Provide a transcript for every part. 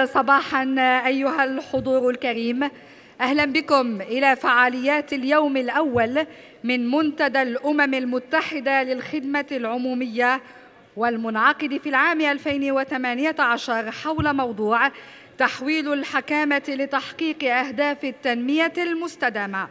صباحا أيها الحضور الكريم، أهلا بكم إلى فعاليات اليوم الأول من منتدى الأمم المتحدة للخدمة العمومية، والمنعقد في العام 2018 حول موضوع تحويل الحكامة لتحقيق أهداف التنمية المستدامة.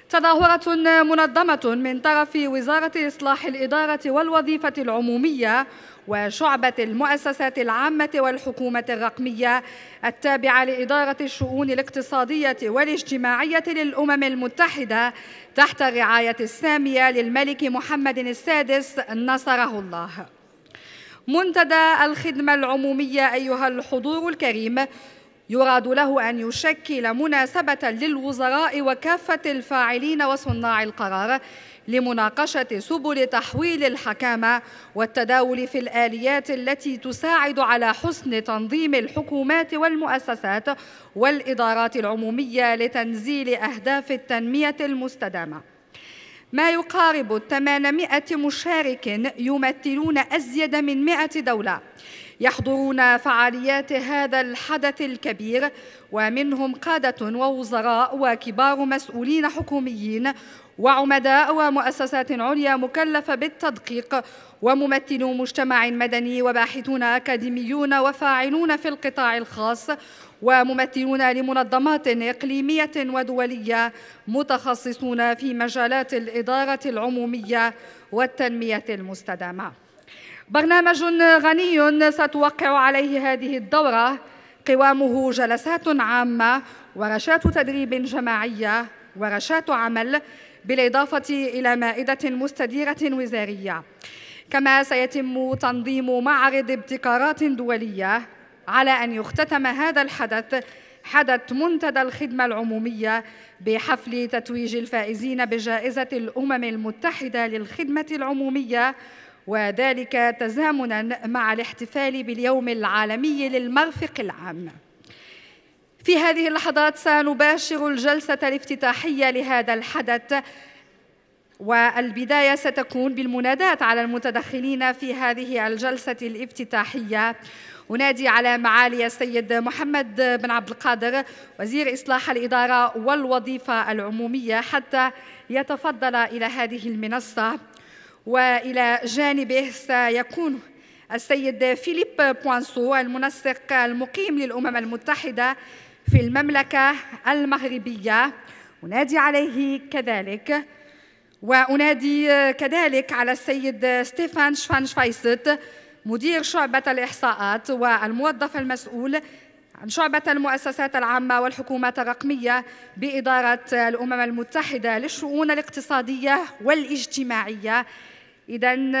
تظاهرة منظمة من طرف وزارة إصلاح الإدارة والوظيفة العمومية وشعبة المؤسسات العامة والحكومة الرقمية التابعة لإدارة الشؤون الاقتصادية والاجتماعية للأمم المتحدة تحت الرعاية السامية للملك محمد السادس نصره الله. منتدى الخدمة العمومية أيها الحضور الكريم يراد له أن يشكل مناسبة للوزراء وكافة الفاعلين وصناع القرار لمناقشة سبل تحويل الحكامة والتداول في الآليات التي تساعد على حسن تنظيم الحكومات والمؤسسات والإدارات العمومية لتنزيل أهداف التنمية المستدامة. ما يقارب 800 مشارك يمثلون أزيد من 100 دولة يحضرون فعاليات هذا الحدث الكبير، ومنهم قادة ووزراء وكبار مسؤولين حكوميين وعمداء ومؤسسات عليا مكلفة بالتدقيق وممثلو مجتمع مدني وباحثون أكاديميون وفاعلون في القطاع الخاص وممثلون لمنظمات إقليمية ودولية متخصصون في مجالات الإدارة العمومية والتنمية المستدامة. برنامج غني ستوقع عليه هذه الدورة، قوامه جلسات عامة ورشات تدريب جماعية ورشات عمل، بالإضافة إلى مائدة مستديرة وزارية. كما سيتم تنظيم معرض ابتكارات دولية، على أن يختتم هذا الحدث حدث منتدى الخدمة العمومية بحفل تتويج الفائزين بجائزة الأمم المتحدة للخدمة العمومية، وذلك تزامناً مع الاحتفال باليوم العالمي للمرفق العام. في هذه اللحظات سنباشر الجلسة الافتتاحية لهذا الحدث، والبداية ستكون بالمنادات على المتدخلين في هذه الجلسة الافتتاحية. أنادي على معالي السيد محمد بن عبد القادر وزير إصلاح الإدارة والوظيفة العمومية حتى يتفضل إلى هذه المنصة، وإلى جانبه سيكون السيد فيليب بوانسو المنسق المقيم للأمم المتحدة في المملكة المغربية، أنادي عليه كذلك. وأنادي كذلك على السيد ستيفان شفانشفايست مدير شعبة الإحصاءات والموظف المسؤول عن شعبة المؤسسات العامة والحكومات الرقمية بإدارة الأمم المتحدة للشؤون الاقتصادية والاجتماعية. إذن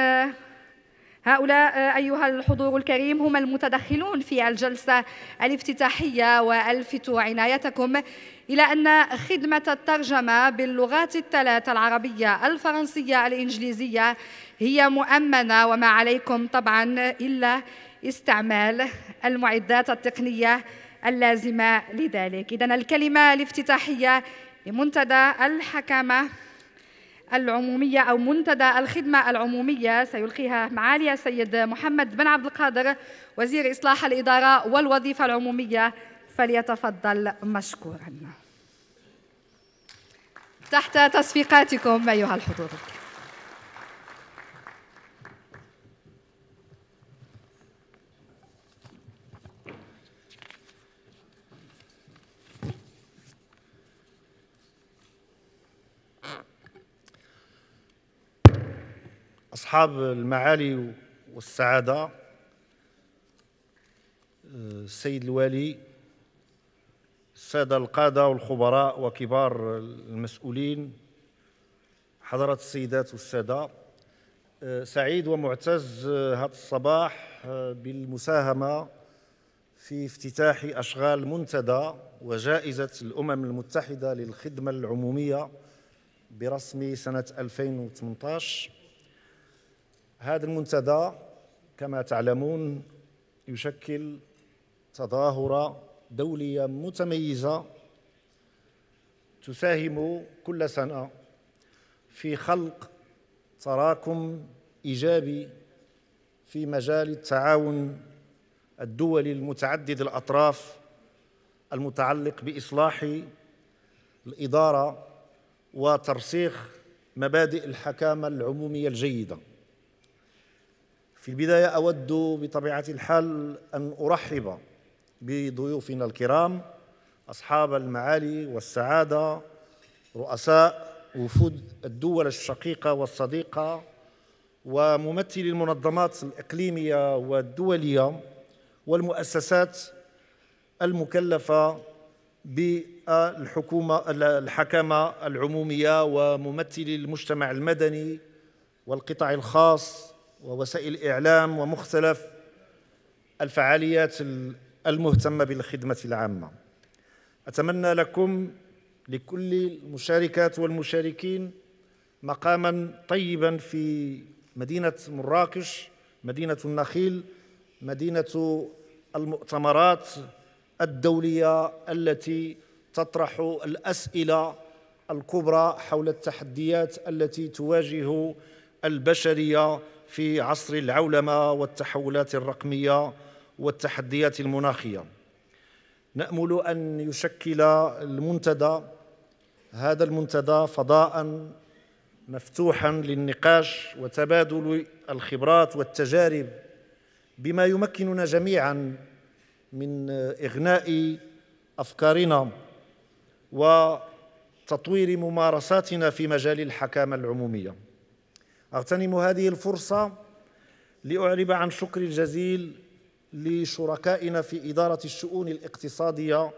هؤلاء أيها الحضور الكريم هم المتدخلون في الجلسة الافتتاحية، وألفت عنايتكم إلى أن خدمة الترجمة باللغات الثلاث العربية الفرنسية الإنجليزية هي مؤمنة، وما عليكم طبعاً إلا استعمال المعدات التقنية اللازمة لذلك. إذن الكلمة الافتتاحية لمنتدى الحكامة العمومية أو منتدى الخدمة العمومية سيلقيها معالي السيد محمد بن عبد القادر وزير إصلاح الإدارة والوظيفة العمومية، فليتفضل مشكورا تحت تصفيقاتكم أيها الحضور. أصحاب المعالي والسعادة، السيد الوالي، السادة القادة والخبراء وكبار المسؤولين، حضرات السيدات والسادة، سعيد ومعتز هذا الصباح بالمساهمة في افتتاح أشغال منتدى وجائزة الأمم المتحدة للخدمة العمومية برسم سنة 2018. هذا المنتدى كما تعلمون يشكل تظاهرة دولية متميزة تساهم كل سنة في خلق تراكم إيجابي في مجال التعاون الدولي المتعدد الأطراف المتعلق بإصلاح الإدارة وترسيخ مبادئ الحكامة العمومية الجيدة. في البداية أود بطبيعة الحال أن أرحب بضيوفنا الكرام أصحاب المعالي والسعادة، رؤساء وفود الدول الشقيقة والصديقة وممثلي المنظمات الإقليمية والدولية والمؤسسات المكلفة بالحكامة العمومية وممثلي المجتمع المدني والقطاع الخاص ووسائل الإعلام ومختلف الفعاليات المهتمة بالخدمة العامة. أتمنى لكم لكل المشاركات والمشاركين مقاما طيبا في مدينة مراكش، مدينة النخيل، مدينة المؤتمرات الدولية التي تطرح الأسئلة الكبرى حول التحديات التي تواجه البشرية في عصر العولمة والتحولات الرقمية والتحديات المناخية. نأمل أن يشكل هذا المنتدى فضاء مفتوحا للنقاش وتبادل الخبرات والتجارب بما يمكننا جميعا من إغناء أفكارنا وتطوير ممارساتنا في مجال الحكامة العمومية. أغتنم هذه الفرصة لأعرب عن شكري الجزيل لشركائنا في إدارة الشؤون الاقتصادية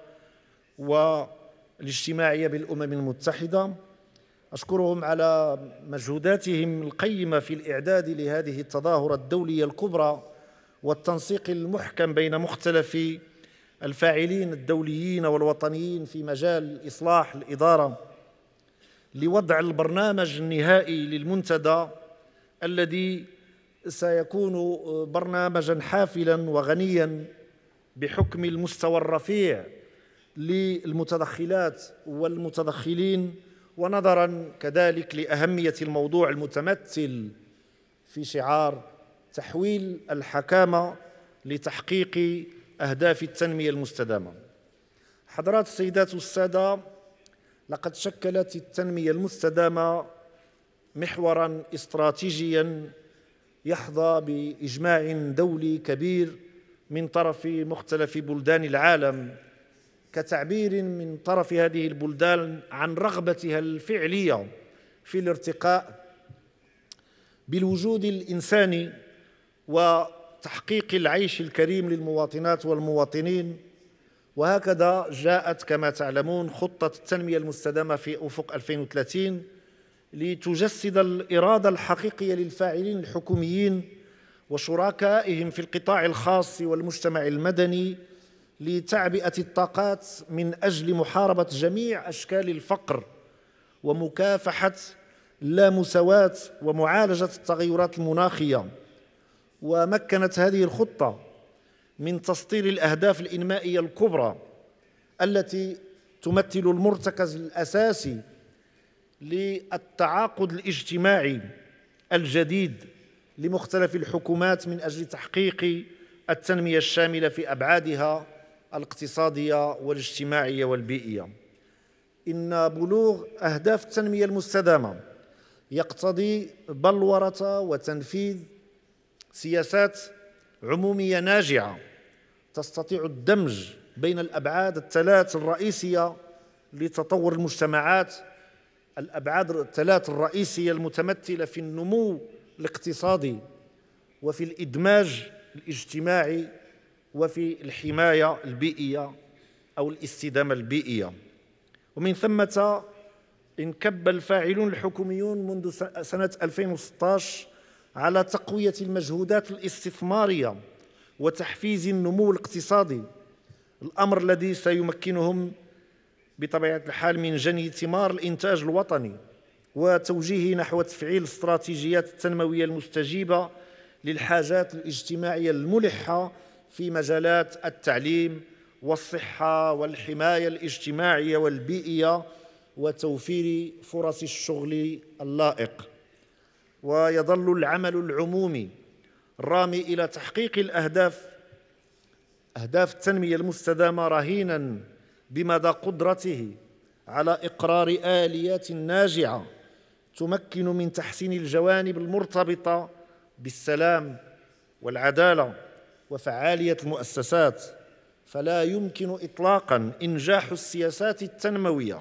والاجتماعية بالأمم المتحدة. أشكرهم على مجهوداتهم القيمة في الإعداد لهذه التظاهرة الدولية الكبرى والتنسيق المحكم بين مختلف الفاعلين الدوليين والوطنيين في مجال إصلاح الإدارة لوضع البرنامج النهائي للمنتدى الذي سيكون برنامجاً حافلاً وغنياً بحكم المستوى الرفيع للمتدخلات والمتدخلين، ونظراً كذلك لأهمية الموضوع المتمثل في شعار تحويل الحكامة لتحقيق أهداف التنمية المستدامة. حضرات السيدات والسادة، لقد شكلت التنمية المستدامة محوراً استراتيجياً يحظى بإجماع دولي كبير من طرف مختلف بلدان العالم، كتعبير من طرف هذه البلدان عن رغبتها الفعلية في الارتقاء بالوجود الإنساني وتحقيق العيش الكريم للمواطنات والمواطنين. وهكذا جاءت كما تعلمون خطة التنمية المستدامة في أفق 2030 لتجسد الإرادة الحقيقية للفاعلين الحكوميين وشركائهم في القطاع الخاص والمجتمع المدني لتعبئة الطاقات من أجل محاربة جميع أشكال الفقر ومكافحة اللامساواة ومعالجة التغيرات المناخية. ومكنت هذه الخطة من تسطير الأهداف الإنمائية الكبرى التي تمثل المرتكز الأساسي للتعاقد الاجتماعي الجديد لمختلف الحكومات من أجل تحقيق التنمية الشاملة في أبعادها الاقتصادية والاجتماعية والبيئية. إن بلوغ أهداف التنمية المستدامة يقتضي بلورة وتنفيذ سياسات عمومية ناجعة تستطيع الدمج بين الأبعاد الثلاث الرئيسية لتطور المجتمعات، الأبعاد الثلاث الرئيسية المتمثلة في النمو الاقتصادي وفي الإدماج الاجتماعي وفي الحماية البيئية أو الاستدامة البيئية. ومن ثمة انكب الفاعلون الحكوميون منذ سنة 2016 على تقوية المجهودات الاستثمارية وتحفيز النمو الاقتصادي، الأمر الذي سيمكنهم بطبيعة الحال من جني ثمار الإنتاج الوطني وتوجيهه نحو تفعيل الاستراتيجيات التنموية المستجيبة للحاجات الاجتماعية الملحة في مجالات التعليم والصحة والحماية الاجتماعية والبيئية وتوفير فرص الشغل اللائق. ويظل العمل العمومي الرامي إلى تحقيق الأهداف أهداف التنمية المستدامة رهينا بمدى قدرته على إقرار آليات ناجعة تمكن من تحسين الجوانب المرتبطة بالسلام والعدالة وفعالية المؤسسات، فلا يمكن إطلاقاً إنجاح السياسات التنموية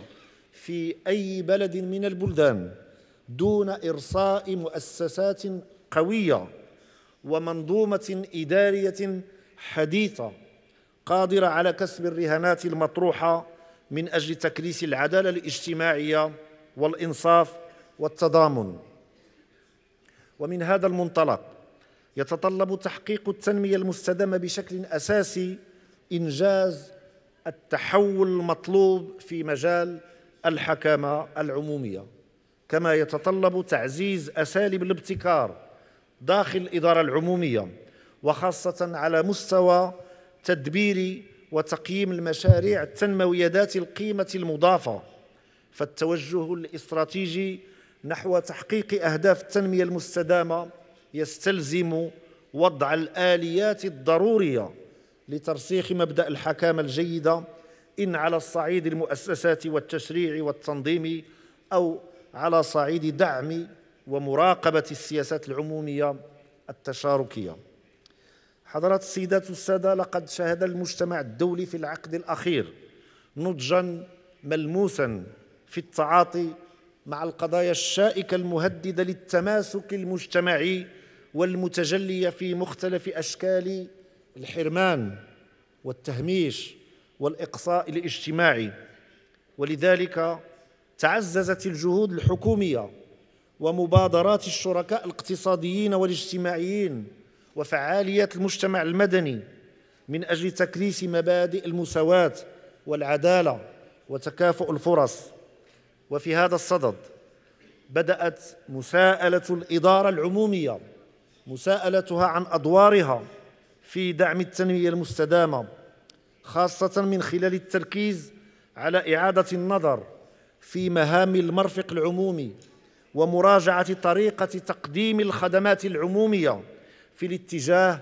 في أي بلد من البلدان دون إرساء مؤسسات قوية ومنظومة إدارية حديثة قادرة على كسب الرهانات المطروحة من أجل تكريس العدالة الاجتماعية والإنصاف والتضامن. ومن هذا المنطلق يتطلب تحقيق التنمية المستدامة بشكل أساسي إنجاز التحول المطلوب في مجال الحكامة العمومية، كما يتطلب تعزيز أساليب الابتكار داخل الإدارة العمومية، وخاصة على مستوى تدبير وتقييم المشاريع التنموية ذات القيمة المضافة. فالتوجه الاستراتيجي نحو تحقيق أهداف التنمية المستدامة يستلزم وضع الآليات الضرورية لترسيخ مبدأ الحكامة الجيدة، إن على الصعيد المؤسسات والتشريع والتنظيم أو على صعيد دعم ومراقبة السياسات العمومية التشاركية. حضرات السيدات والسادة، لقد شهد المجتمع الدولي في العقد الأخير نضجاً ملموساً في التعاطي مع القضايا الشائكة المهددة للتماسك المجتمعي والمتجلية في مختلف أشكال الحرمان والتهميش والإقصاء الاجتماعي. ولذلك تعززت الجهود الحكومية ومبادرات الشركاء الاقتصاديين والاجتماعيين وفعاليات المجتمع المدني من أجل تكريس مبادئ المساواة والعدالة وتكافؤ الفرص. وفي هذا الصدد بدأت مساءلة الإدارة العمومية مساءلتها عن أدوارها في دعم التنمية المستدامة، خاصة من خلال التركيز على إعادة النظر في مهام المرفق العمومي ومراجعة طريقة تقديم الخدمات العمومية في الاتجاه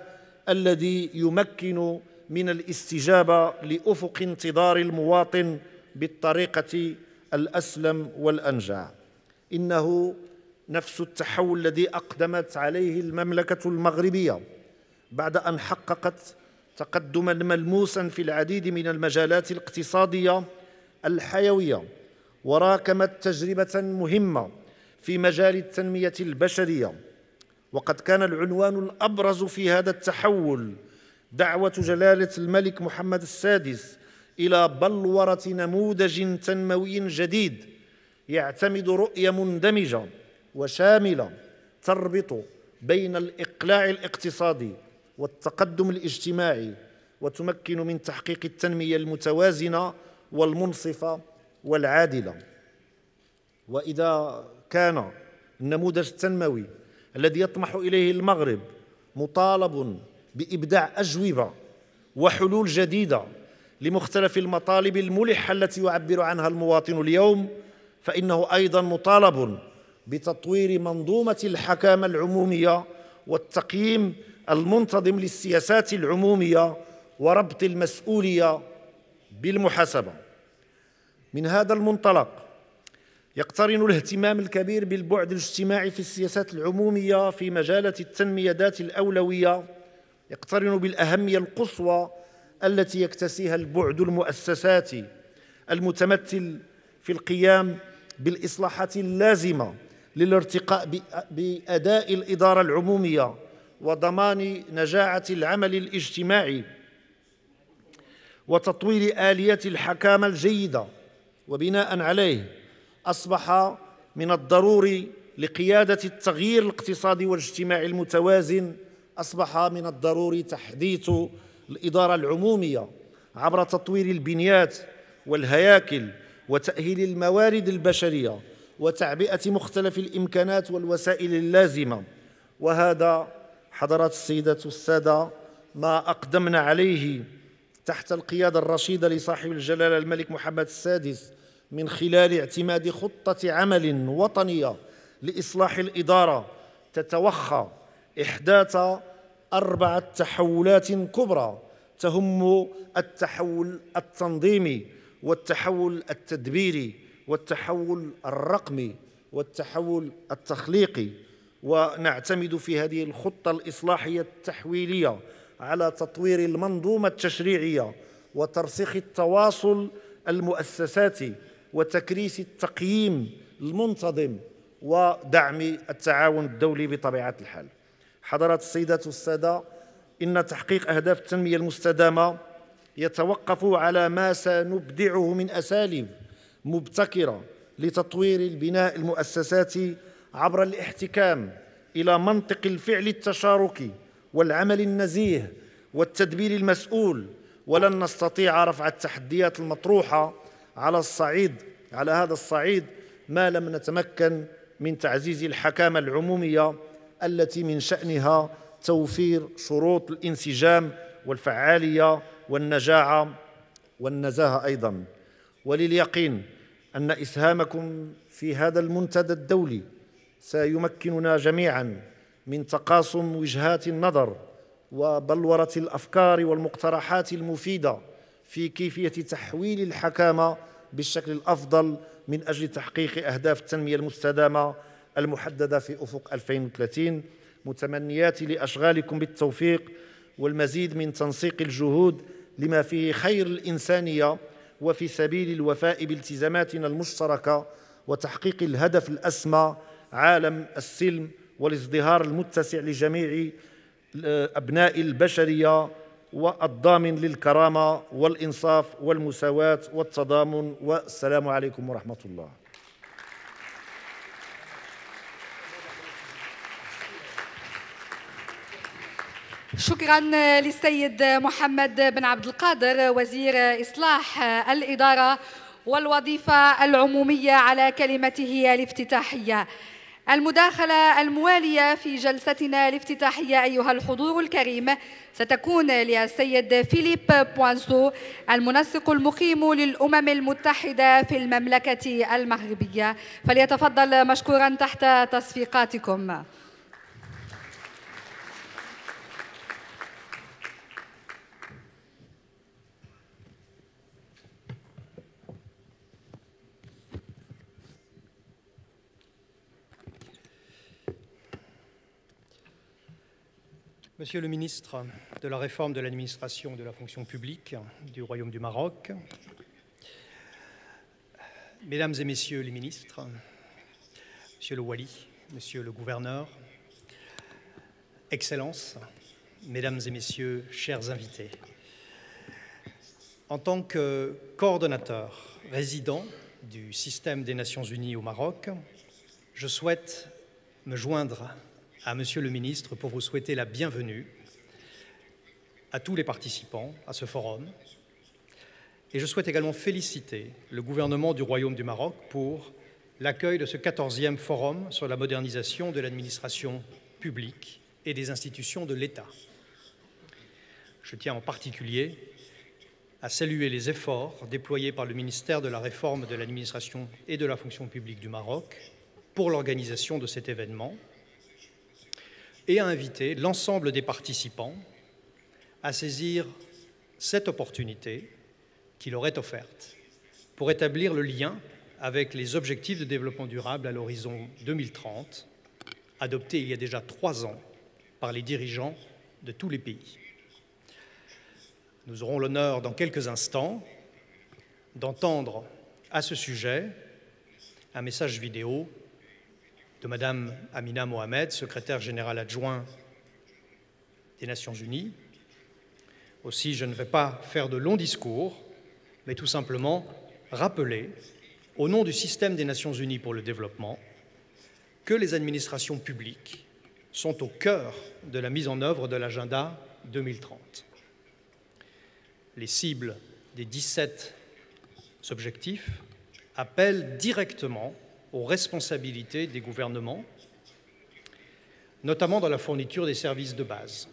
الذي يمكن من الاستجابة لأفق انتظار المواطن بالطريقة الأسلم والأنجع. إنه نفس التحول الذي أقدمت عليه المملكة المغربية بعد أن حققت تقدماً ملموساً في العديد من المجالات الاقتصادية الحيوية، وراكمت تجربة مهمة في مجال التنمية البشرية. وقد كان العنوان الأبرز في هذا التحول دعوة جلالة الملك محمد السادس إلى بلورة نموذج تنموي جديد يعتمد رؤية مندمجة وشاملة تربط بين الإقلاع الاقتصادي والتقدم الاجتماعي، وتمكن من تحقيق التنمية المتوازنة والمنصفة والعادلة. وإذا كان النموذج التنموي الذي يطمح إليه المغرب مطالب بإبداع أجوبة وحلول جديدة لمختلف المطالب الملحة التي يعبر عنها المواطن اليوم، فإنه أيضاً مطالب بتطوير منظومة الحكامة العمومية والتقييم المنتظم للسياسات العمومية وربط المسؤولية بالمحاسبة. من هذا المنطلق يقترن الاهتمام الكبير بالبعد الاجتماعي في السياسات العمومية في مجالات التنمية ذات الأولوية، يقترن بالأهمية القصوى التي يكتسيها البعد المؤسساتي المتمثل في القيام بالإصلاحات اللازمة للارتقاء بأداء الإدارة العمومية وضمان نجاعة العمل الاجتماعي وتطوير آليات الحكامة الجيدة. وبناء عليه أصبح من الضروري لقيادة التغيير الاقتصادي والاجتماعي المتوازن، أصبح من الضروري تحديث الإدارة العمومية عبر تطوير البنيات والهياكل وتأهيل الموارد البشرية وتعبئة مختلف الإمكانات والوسائل اللازمة. وهذا حضرات السيدات والسادة ما أقدمنا عليه تحت القيادة الرشيدة لصاحب الجلالة الملك محمد السادس من خلال اعتماد خطة عمل وطنية لإصلاح الإدارة تتوخى إحداث 4 تحولات كبرى تهم التحول التنظيمي والتحول التدبيري والتحول الرقمي والتحول التخليقي، ونعتمد في هذه الخطة الإصلاحية التحويلية على تطوير المنظومة التشريعية وترسيخ التواصل المؤسساتي وتكريس التقييم المنتظم ودعم التعاون الدولي بطبيعة الحال. حضرات السيدات والسادة، إن تحقيق أهداف التنمية المستدامة يتوقف على ما سنبدعه من أساليب مبتكرة لتطوير البناء المؤسساتي عبر الاحتكام إلى منطق الفعل التشاركي والعمل النزيه والتدبير المسؤول. ولن نستطيع رفع التحديات المطروحة على هذا الصعيد ما لم نتمكن من تعزيز الحكامة العمومية التي من شأنها توفير شروط الانسجام والفعالية والنجاعة والنزاهة أيضاً. ولليقين أن إسهامكم في هذا المنتدى الدولي سيمكننا جميعاً من تقاسم وجهات النظر وبلورة الأفكار والمقترحات المفيدة في كيفية تحويل الحكامة بالشكل الأفضل من أجل تحقيق أهداف التنمية المستدامة المحددة في أفق 2030. متمنياتي لأشغالكم بالتوفيق والمزيد من تنسيق الجهود لما فيه خير الإنسانية وفي سبيل الوفاء بالتزاماتنا المشتركة وتحقيق الهدف الأسمى: عالم السلم والازدهار المتسع لجميع أبناء البشرية والضامن للكرامة والإنصاف والمساواة والتضامن. والسلام عليكم ورحمة الله. شكرا للسيد محمد بن عبد القادر وزير إصلاح الإدارة والوظيفة العمومية على كلمته الافتتاحية. المداخلة الموالية في جلستنا الافتتاحية أيها الحضور الكريم ستكون للسيد فيليب بوانسو المنسق المقيم للأمم المتحدة في المملكة المغربية، فليتفضل مشكورا تحت تصفيقاتكم. Monsieur le ministre de la Réforme de l'administration et de la fonction publique du Royaume du Maroc, Mesdames et Messieurs les ministres, Monsieur le Wali, Monsieur le gouverneur, Excellences, Mesdames et Messieurs, chers invités, en tant que coordonnateur résident du système des Nations Unies au Maroc, je souhaite me joindre à Monsieur le ministre pour vous souhaiter la bienvenue à tous les participants à ce forum. Et je souhaite également féliciter le gouvernement du Royaume du Maroc pour l'accueil de ce 14e forum sur la modernisation de l'administration publique et des institutions de l'État. Je tiens en particulier à saluer les efforts déployés par le ministère de la Réforme de l'administration et de la fonction publique du Maroc pour l'organisation de cet événement, et à inviter l'ensemble des participants à saisir cette opportunité qui leur est offerte pour établir le lien avec les objectifs de développement durable à l'horizon 2030, adoptés il y a déjà 3 ans par les dirigeants de tous les pays. Nous aurons l'honneur dans quelques instants d'entendre à ce sujet un message vidéo de Madame Amina Mohamed, secrétaire générale adjoint des Nations Unies. Aussi, je ne vais pas faire de longs discours, mais tout simplement rappeler, au nom du système des Nations Unies pour le développement, que les administrations publiques sont au cœur de la mise en œuvre de l'agenda 2030. Les cibles des 17 objectifs appellent directement aux responsabilités des gouvernements, notamment dans la fourniture des services de base.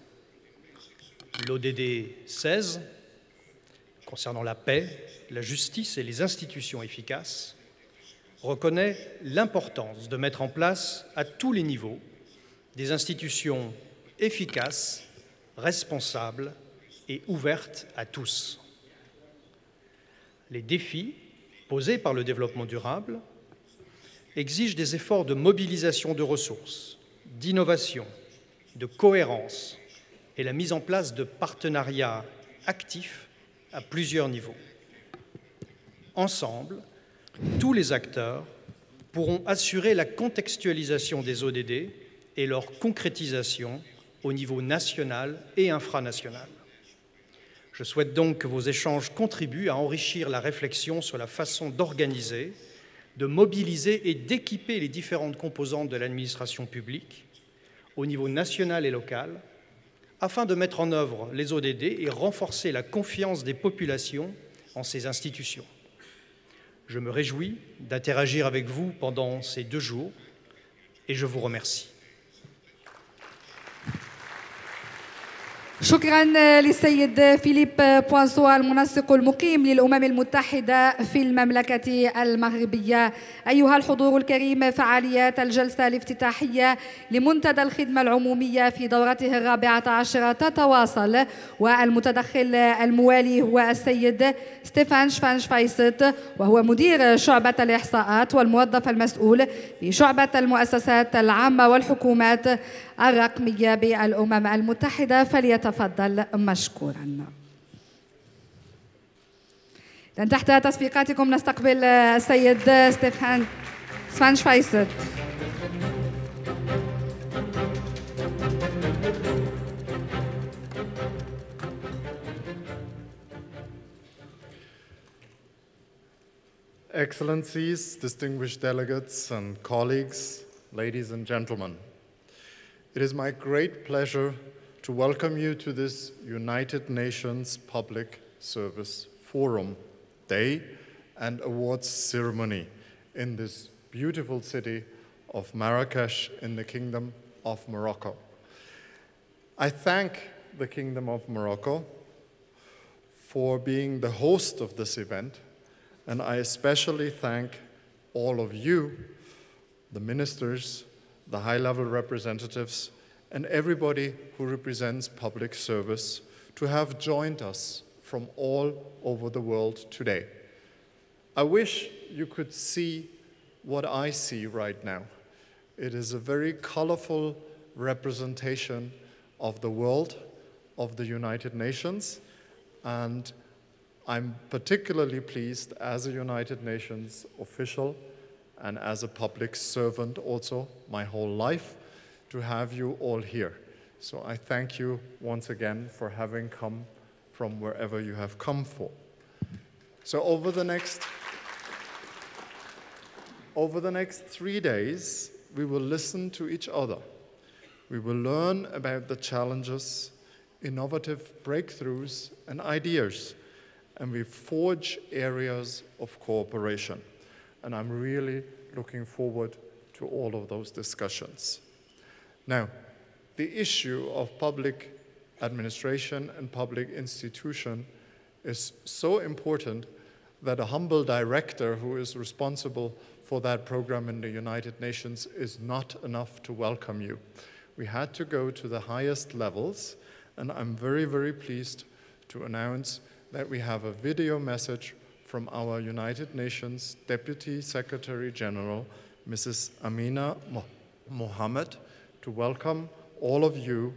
L'ODD 16, concernant la paix, la justice et les institutions efficaces, reconnaît l'importance de mettre en place à tous les niveaux des institutions efficaces, responsables et ouverte à tous. Les défis posés par le développement durable exigent des efforts de mobilisation de ressources, d'innovation, de cohérence et la mise en place de partenariats actifs à plusieurs niveaux. Ensemble, tous les acteurs pourront assurer la contextualisation des ODD et leur concrétisation au niveau national et infranational. Je souhaite donc que vos échanges contribuent à enrichir la réflexion sur la façon d'organiser, de mobiliser et d'équiper les différentes composantes de l'administration publique au niveau national et local, afin de mettre en œuvre les ODD et renforcer la confiance des populations en ces institutions. Je me réjouis d'interagir avec vous pendant ces 2 jours et je vous remercie. شكراً للسيد فيليب بوانسوا المنسق المقيم للأمم المتحدة في المملكة المغربية. أيها الحضور الكريم، فعاليات الجلسة الافتتاحية لمنتدى الخدمة العمومية في دورته 14 تتواصل، والمتدخل الموالي هو السيد ستيفان شفايست، وهو مدير شعبة الإحصاءات والموظف المسؤول في شعبة المؤسسات العامة والحكومات الرقمية بالأمم المتحدة. فليتفضل مشكورا. تحت تصفيقاتكم نستقبل السيد ستيفان شفايست. Excellencies, distinguished delegates and colleagues, ladies and gentlemen, it is my great pleasure to welcome you to this United Nations Public Service Forum Day and Awards Ceremony in this beautiful city of Marrakesh in the Kingdom of Morocco. I thank the Kingdom of Morocco for being the host of this event, and I especially thank all of you, the ministers, the high-level representatives, and everybody who represents public service to have joined us from all over the world today. I wish you could see what I see right now. It is a very colorful representation of the world, of the United Nations, and I'm particularly pleased as a United Nations official and as a public servant also my whole life to have you all here. So I thank you once again for having come from wherever you have come for. So over the next 3 days, we will listen to each other. We will learn about the challenges, innovative breakthroughs, and ideas, and we forge areas of cooperation. And I'm really looking forward to all of those discussions. Now, the issue of public administration and public institution is so important that a humble director who is responsible for that program in the United Nations is not enough to welcome you. We had to go to the highest levels, and I'm very, very pleased to announce that we have a video message from our United Nations Deputy Secretary General, Mrs. Amina Mohammed, to welcome all of you.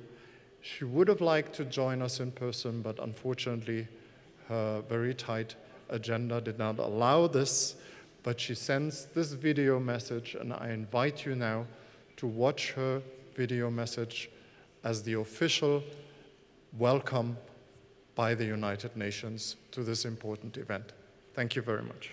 She would have liked to join us in person, but unfortunately her very tight agenda did not allow this, but she sends this video message, and I invite you now to watch her video message as the official welcome by the United Nations to this important event. Thank you very much.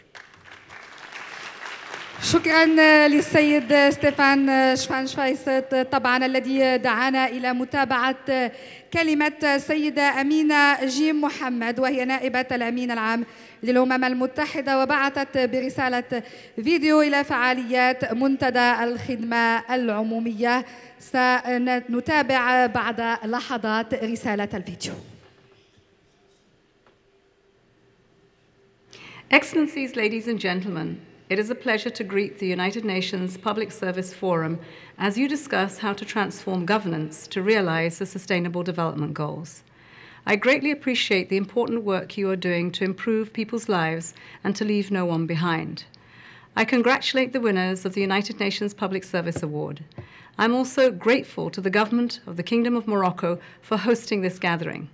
شكرا للسيد ستيفان شفايست طبعا الذي دعانا إلى متابعة كلمة السيدة أمينة جيم محمد، وهي نائبة الأمين العام للأمم المتحدة، وبعثت برسالة فيديو إلى فعاليات منتدى الخدمة العمومية. سنتابع بعد لحظات رسالة الفيديو. Excellencies, ladies and gentlemen, it is a pleasure to greet the United Nations Public Service Forum as you discuss how to transform governance to realize the Sustainable Development Goals. I greatly appreciate the important work you are doing to improve people's lives and to leave no one behind. I congratulate the winners of the United Nations Public Service Award. I'm also grateful to the government of the Kingdom of Morocco for hosting this gathering.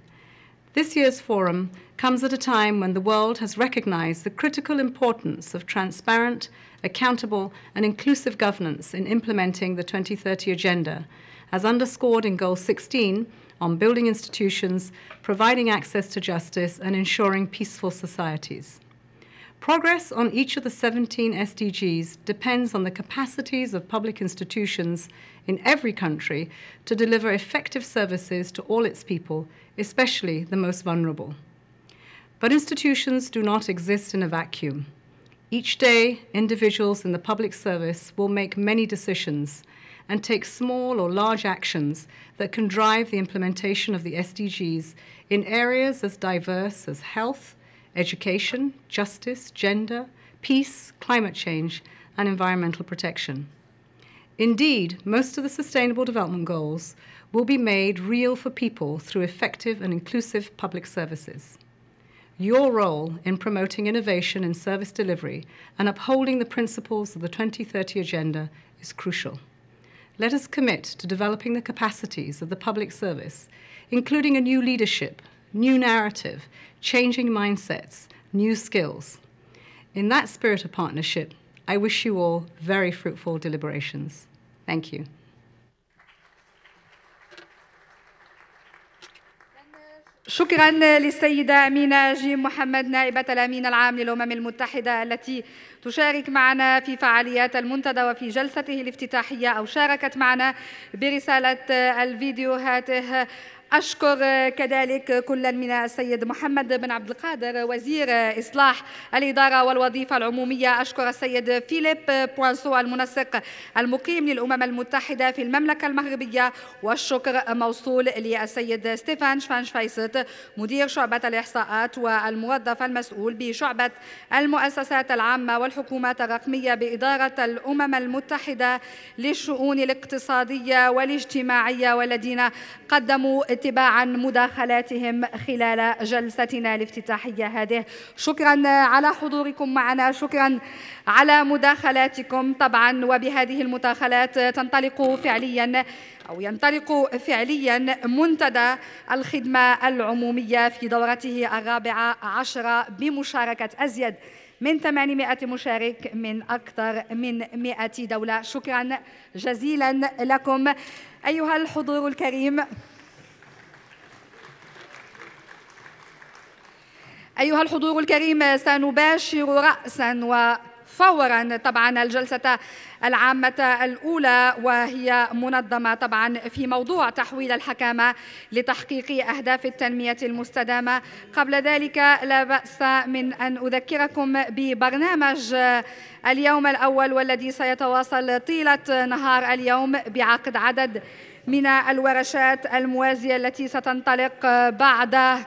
This year's forum comes at a time when the world has recognized the critical importance of transparent, accountable, and inclusive governance in implementing the 2030 Agenda, as underscored in Goal 16 on building institutions, providing access to justice, and ensuring peaceful societies. Progress on each of the 17 SDGs depends on the capacities of public institutions in every country to deliver effective services to all its people, especially the most vulnerable. But institutions do not exist in a vacuum. Each day, individuals in the public service will make many decisions and take small or large actions that can drive the implementation of the SDGs in areas as diverse as health, education, justice, gender, peace, climate change, and environmental protection. Indeed, most of the Sustainable Development Goals will be made real for people through effective and inclusive public services. Your role in promoting innovation in service delivery and upholding the principles of the 2030 Agenda is crucial. Let us commit to developing the capacities of the public service, including a new leadership, new narrative, changing mindsets, new skills. In that spirit of partnership, I wish you all very fruitful deliberations. Thank you. شكرا للسيدة أمينة جيم محمد نائبة الأمين العام للأمم المتحدة التي تشارك معنا في فعاليات المنتدى وفي جلسته الافتتاحية أو شاركت معنا برسالة الفيديو هاته. أشكر كذلك كلا من السيد محمد بن عبد القادر وزير إصلاح الإدارة والوظيفة العمومية، أشكر السيد فيليب بوانسو المنسق المقيم للأمم المتحدة في المملكة المغربية، والشكر موصول للسيد ستيفان شفانشفايست مدير شعبة الإحصاءات والموظف المسؤول بشعبة المؤسسات العامة والحكومات الرقمية بإدارة الأمم المتحدة للشؤون الاقتصادية والاجتماعية، والذين قدموا اتباعا مداخلاتهم خلال جلستنا الافتتاحية هذه. شكرا على حضوركم معنا، شكرا على مداخلاتكم. طبعا وبهذه المداخلات ينطلق فعليا منتدى الخدمة العمومية في دورته 14 بمشاركة أزيد من 800 مشارك من أكثر من 100 دولة. شكرا جزيلا لكم أيها الحضور الكريم. أيها الحضور الكريم، سنباشر رأساً وفوراً طبعاً الجلسة العامة الأولى، وهي منظمة طبعاً في موضوع تحويل الحكامة لتحقيق أهداف التنمية المستدامة. قبل ذلك لا بأس من أن أذكركم ببرنامج اليوم الأول، والذي سيتواصل طيلة نهار اليوم بعقد عدد من الورشات الموازية التي ستنطلق بعد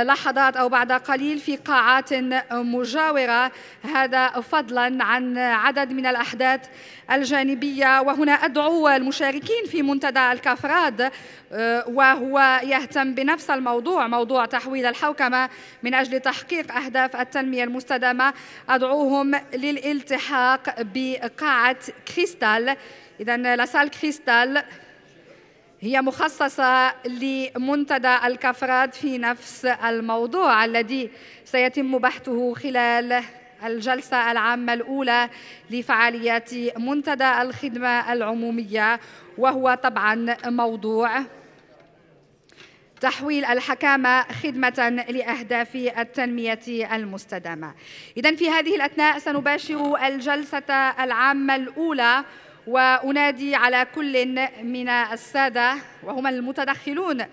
لحظات أو بعد قليل في قاعات مجاورة، هذا فضلا عن عدد من الأحداث الجانبية. وهنا أدعو المشاركين في منتدى الكافراد، وهو يهتم بنفس الموضوع، موضوع تحويل الحوكمة من أجل تحقيق أهداف التنمية المستدامة، أدعوهم للالتحاق بقاعة كريستال. إذن لاسال كريستال هي مخصصة لمنتدى الكافراد في نفس الموضوع الذي سيتم بحثه خلال الجلسة العامة الأولى لفعاليات منتدى الخدمة العمومية، وهو طبعاً موضوع تحويل الحكامة خدمة لأهداف التنمية المستدامة. إذن في هذه الأثناء سنباشر الجلسة العامة الأولى، وأنادي على كل من السادة وهم المتدخلون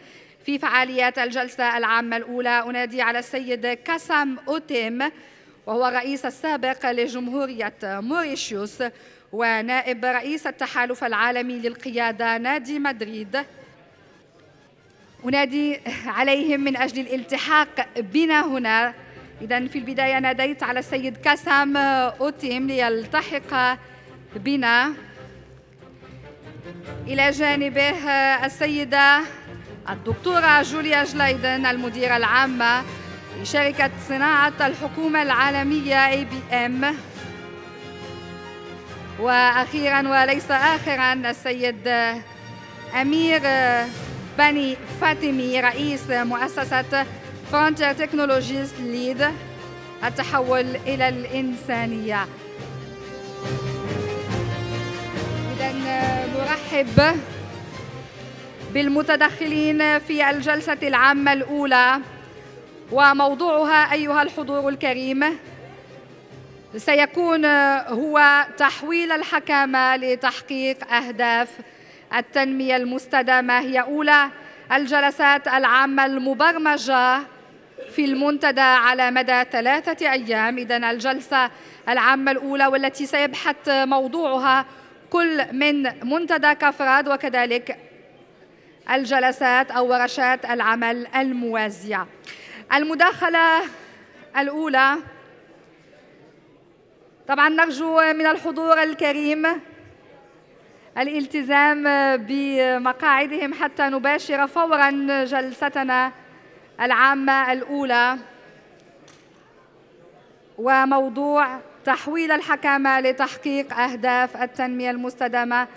في فعاليات الجلسة العامة الأولى، أنادي على السيد كاسام أوتيم، وهو الرئيس السابق لجمهورية موريشيوس ونائب رئيس التحالف العالمي للقيادة نادي مدريد. أنادي عليهم من أجل الالتحاق بنا هنا. إذن في البداية ناديت على السيد كاسام أوتيم ليلتحق بنا. إلى جانبه السيدة الدكتورة جوليا جليدن المديرة العامة لشركة صناعة الحكومة العالمية ABM، وأخيراً وليس آخراً السيد أمير بني فاطمي رئيس مؤسسة Frontier Technologies ليد التحول إلى الإنسانية. إذن نرحب بالمتدخلين في الجلسة العامة الأولى، وموضوعها أيها الحضور الكريم سيكون هو تحويل الحكامة لتحقيق أهداف التنمية المستدامة. هي أولى الجلسات العامة المبرمجة في المنتدى على مدى 3 أيام. إذن الجلسة العامة الأولى والتي سيبحث موضوعها كل من منتدى كفراد وكذلك الجلسات أو ورشات العمل الموازية. المداخلة الأولى، طبعاً نرجو من الحضور الكريم الالتزام بمقاعدهم حتى نباشر فوراً جلستنا العامة الأولى، وموضوع تحويل الحكامة لتحقيق أهداف التنمية المستدامة.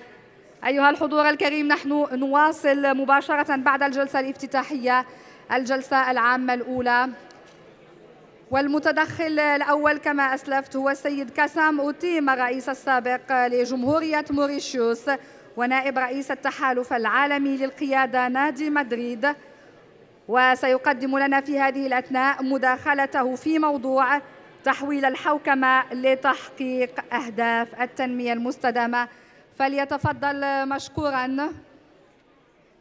أيها الحضور الكريم، نحن نواصل مباشرة بعد الجلسة الافتتاحية الجلسة العامة الأولى، والمتدخل الأول كما أسلفت هو السيد كاسام أوتيم الرئيس السابق لجمهورية موريشيوس ونائب رئيس التحالف العالمي للقيادة نادي مدريد، وسيقدم لنا في هذه الأثناء مداخلته في موضوع تحويل الحوكمة لتحقيق أهداف التنمية المستدامة. فليتفضل مشكوراً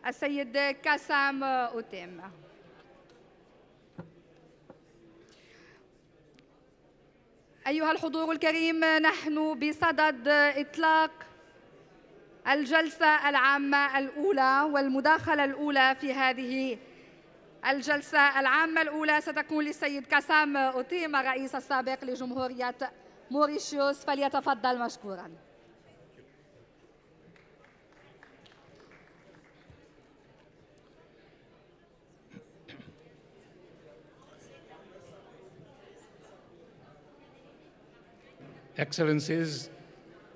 السيد كاسام أوتيم. أيها الحضور الكريم، نحن بصدد إطلاق الجلسة العامة الأولى، والمداخلة الأولى في هذه الجلسة العامة الأولى ستكون للسيد كاسام أوتيم الرئيس السابق لجمهورية موريشيوس. فليتفضل مشكوراً. Excellencies,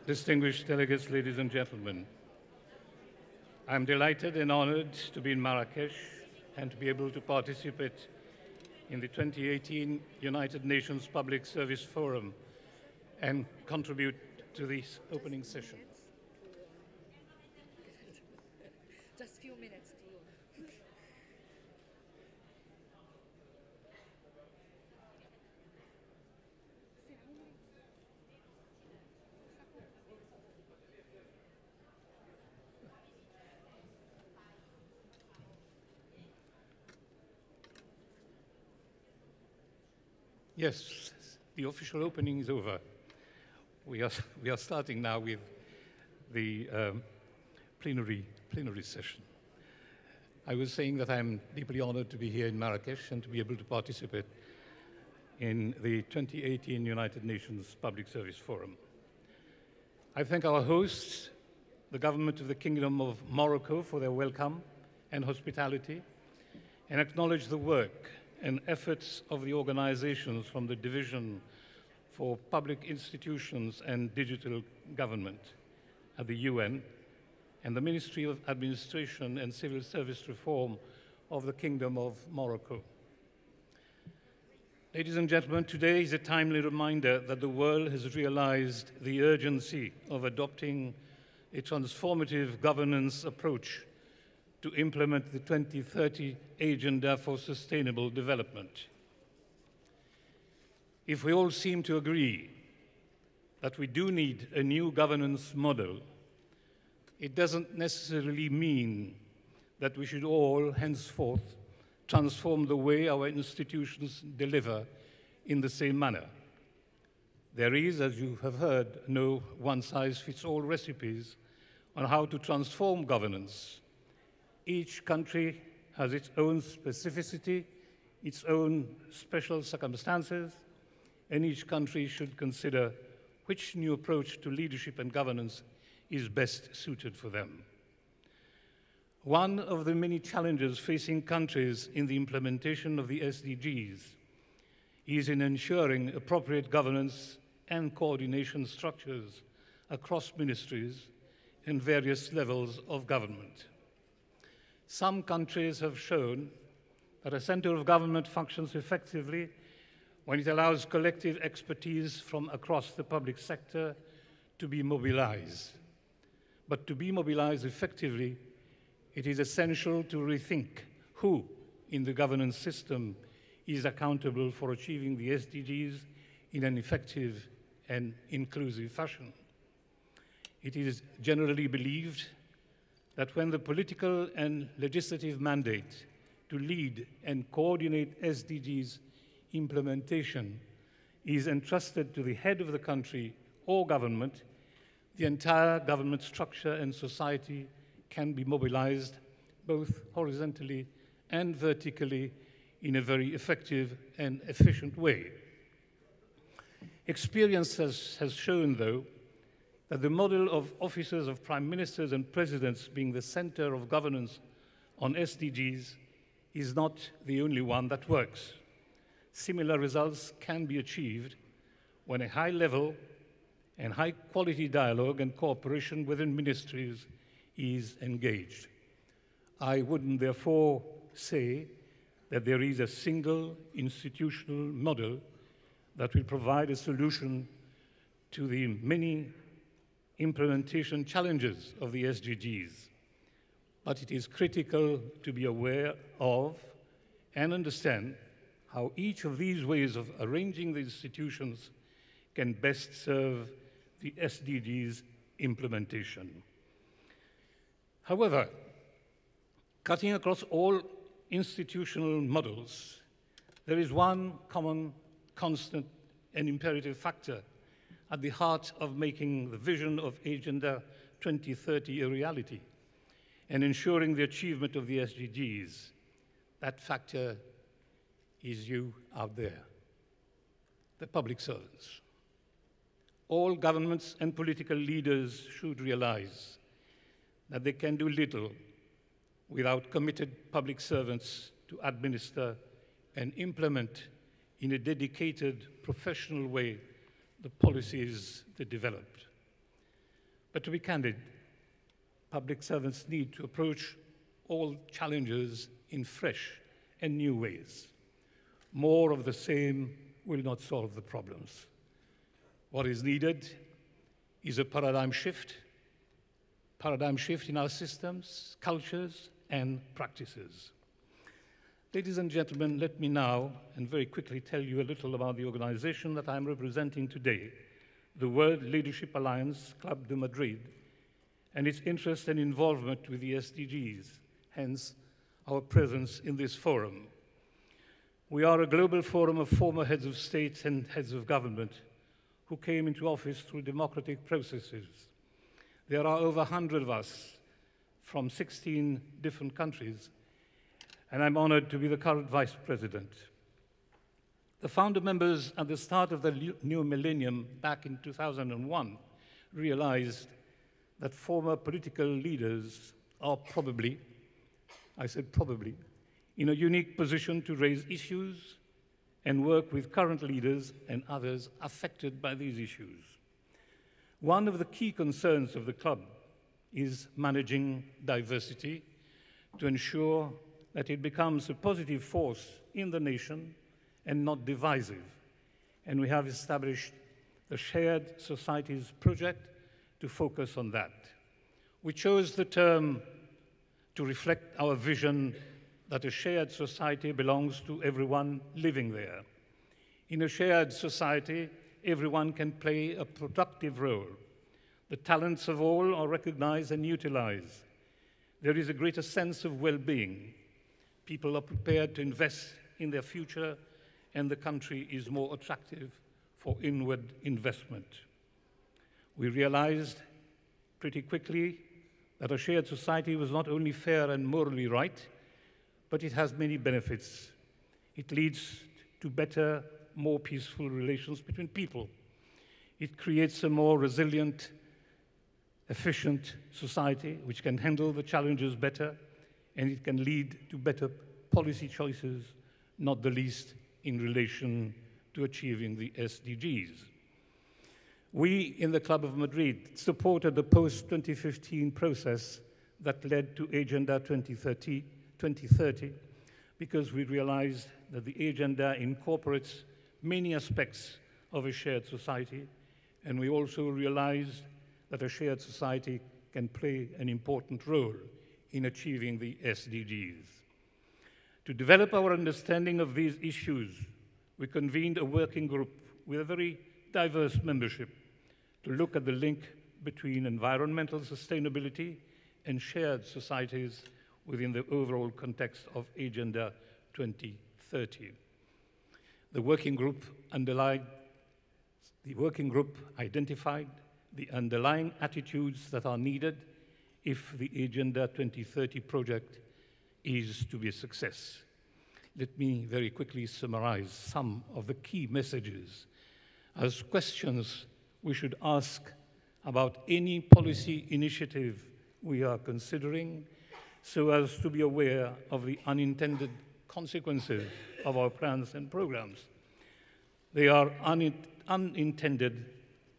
distinguished delegates, ladies and gentlemen, I'm delighted and honored to be in Marrakesh and to be able to participate in the 2018 United Nations Public Service Forum and contribute to this opening session. Just a few minutes. Yes, the official opening is over. We are starting now with the plenary session. I was saying that I'm deeply honored to be here in Marrakesh and to be able to participate in the 2018 United Nations Public Service Forum. I thank our hosts, the government of the Kingdom of Morocco, for their welcome and hospitality, and acknowledge the work and efforts of the organizations from the Division for Public Institutions and Digital Government at the UN and the Ministry of Administration and Civil Service Reform of the Kingdom of Morocco. Ladies and gentlemen, today is a timely reminder that the world has realized the urgency of adopting a transformative governance approach to implement the 2030 Agenda for Sustainable Development. If we all seem to agree that we do need a new governance model, it doesn't necessarily mean that we should all henceforth transform the way our institutions deliver in the same manner. There is, as you have heard, no one-size-fits-all recipes on how to transform governance. Each country has its own specificity, its own special circumstances, and each country should consider which new approach to leadership and governance is best suited for them. One of the many challenges facing countries in the implementation of the SDGs is in ensuring appropriate governance and coordination structures across ministries and various levels of government. Some countries have shown that a center of government functions effectively when it allows collective expertise from across the public sector to be mobilized. But to be mobilized effectively, it is essential to rethink who in the governance system is accountable for achieving the SDGs in an effective and inclusive fashion. It is generally believed that when the political and legislative mandate to lead and coordinate SDGs implementation is entrusted to the head of the country or government, the entire government structure and society can be mobilized both horizontally and vertically in a very effective and efficient way. Experience has shown, though, that the model of offices of prime ministers and presidents being the center of governance on SDGs is not the only one that works. Similar results can be achieved when a high level and high quality dialogue and cooperation within ministries is engaged. I wouldn't therefore say that there is a single institutional model that will provide a solution to the many implementation challenges of the SDGs. But it is critical to be aware of and understand how each of these ways of arranging the institutions can best serve the SDGs implementation. However, cutting across all institutional models, there is one common, constant, and imperative factor at the heart of making the vision of Agenda 2030 a reality and ensuring the achievement of the SDGs. That factor is you out there, the public servants. All governments and political leaders should realize that they can do little without committed public servants to administer and implement in a dedicated, professional way the policies they developed. But to be candid, public servants need to approach all challenges in fresh and new ways. More of the same will not solve the problems. What is needed is a paradigm shift in our systems, cultures, and practices. Ladies and gentlemen, let me now, and very quickly, tell you a little about the organization that I'm representing today, the World Leadership Alliance Club de Madrid, and its interest and involvement with the SDGs, hence our presence in this forum. We are a global forum of former heads of state and heads of government who came into office through democratic processes. There are over 100 of us from 16 different countries, and I'm honored to be the current vice president. The founder members at the start of the new millennium back in 2001 realized that former political leaders are probably, I said probably, in a unique position to raise issues and work with current leaders and others affected by these issues. One of the key concerns of the club is managing diversity to ensure that it becomes a positive force in the nation and not divisive. And we have established the Shared Societies Project to focus on that. We chose the term to reflect our vision that a shared society belongs to everyone living there. In a shared society, everyone can play a productive role. The talents of all are recognized and utilized. There is a greater sense of well-being. People are prepared to invest in their future, and the country is more attractive for inward investment. We realized pretty quickly that a shared society was not only fair and morally right, but it has many benefits. It leads to better, more peaceful relations between people. It creates a more resilient, efficient society which can handle the challenges better and it can lead to better policy choices, not the least in relation to achieving the SDGs. We in the Club of Madrid supported the post-2015 process that led to Agenda 2030 because we realized that the agenda incorporates many aspects of a shared society, and we also realized that a shared society can play an important role in achieving the SDGs. To develop our understanding of these issues, we convened a working group with a very diverse membership to look at the link between environmental sustainability and shared societies within the overall context of Agenda 2030. The working group identified the underlying attitudes that are needed if the Agenda 2030 project is to be a success. Let me very quickly summarize some of the key messages as questions we should ask about any policy initiative we are considering, so as to be aware of the unintended consequences of our plans and programs. They are unintended,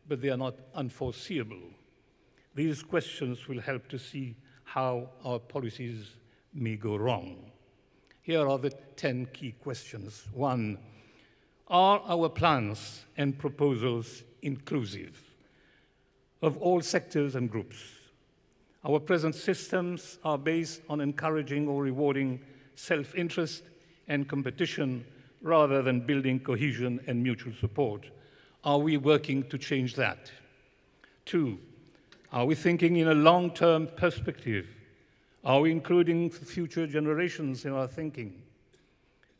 but they are not unforeseeable. These questions will help to see how our policies may go wrong. Here are the 10 key questions. 1, are our plans and proposals inclusive of all sectors and groups? Our present systems are based on encouraging or rewarding self-interest and competition rather than building cohesion and mutual support. Are we working to change that? 2, are we thinking in a long-term perspective? Are we including future generations in our thinking?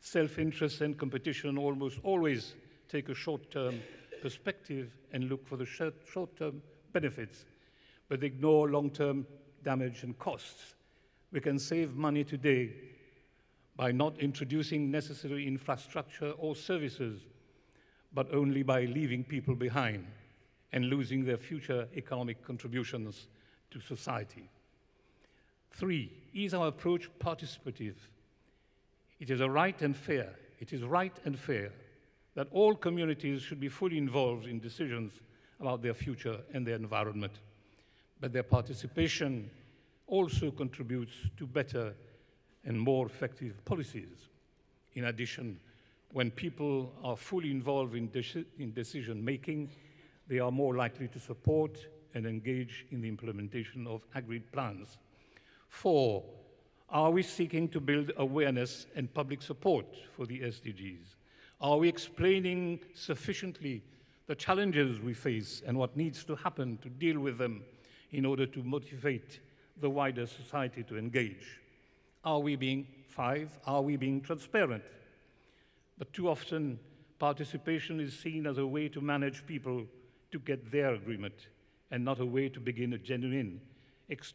Self-interest and competition almost always take a short-term perspective and look for the short-term benefits, but ignore long-term damage and costs. We can save money today by not introducing necessary infrastructure or services, but only by leaving people behind and losing their future economic contributions to society. 3, is our approach participative? It is right and fair that all communities should be fully involved in decisions about their future and their environment, but their participation also contributes to better and more effective policies. In addition, when people are fully involved in decision-making, they are more likely to support and engage in the implementation of agreed plans. 4, are we seeking to build awareness and public support for the SDGs? Are we explaining sufficiently the challenges we face and what needs to happen to deal with them in order to motivate the wider society to engage? 5, are we being transparent? But too often, participation is seen as a way to manage people to get their agreement and not a way to begin a genuine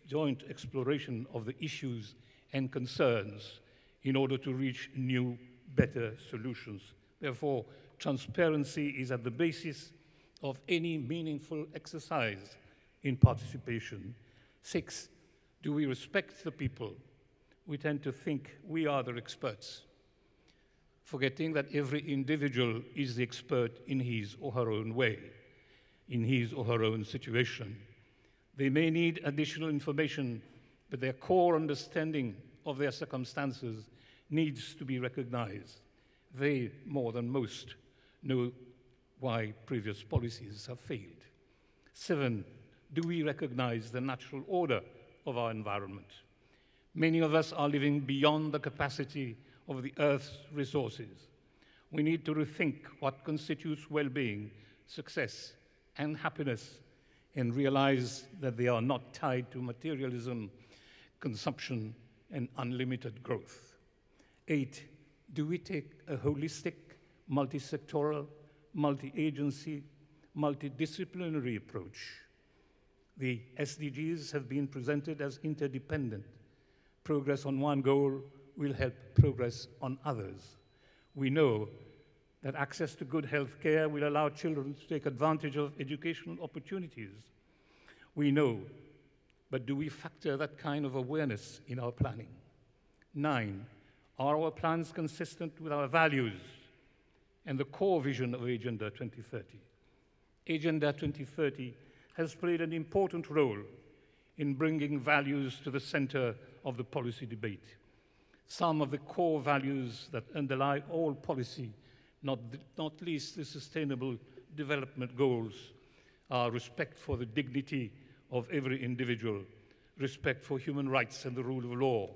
joint exploration of the issues and concerns in order to reach new, better solutions. Therefore, transparency is at the basis of any meaningful exercise in participation. 6, do we respect the people? We tend to think we are the experts, forgetting that every individual is the expert in his or her own way, in his or her own situation. They may need additional information, but their core understanding of their circumstances needs to be recognized. They, more than most, know why previous policies have failed. 7, do we recognize the natural order of our environment? Many of us are living beyond the capacity of the Earth's resources. We need to rethink what constitutes well-being, success, and happiness, and realize that they are not tied to materialism, consumption, and unlimited growth. 8, do we take a holistic, multi-sectoral, multi-agency, multidisciplinary approach? The SDGs have been presented as interdependent. Progress on one goal will help progress on others. We know that access to good health care will allow children to take advantage of educational opportunities. We know, but do we factor that kind of awareness in our planning? 9. Are our plans consistent with our values and the core vision of Agenda 2030? Agenda 2030 has played an important role in bringing values to the center of the policy debate. Some of the core values that underlie all policy, not least the Sustainable Development Goals, are respect for the dignity of every individual, respect for human rights and the rule of law,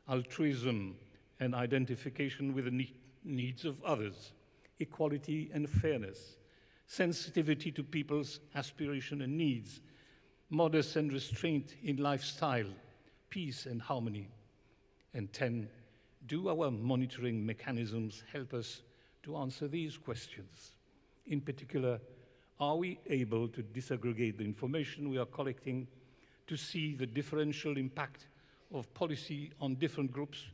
altruism and identification with the needs of others, equality and fairness, sensitivity to people's aspiration and needs, modest and restraint in lifestyle, peace and harmony. And 10, do our monitoring mechanisms help us to answer these questions? In particular, are we able to disaggregate the information we are collecting to see the differential impact of policy on different groups,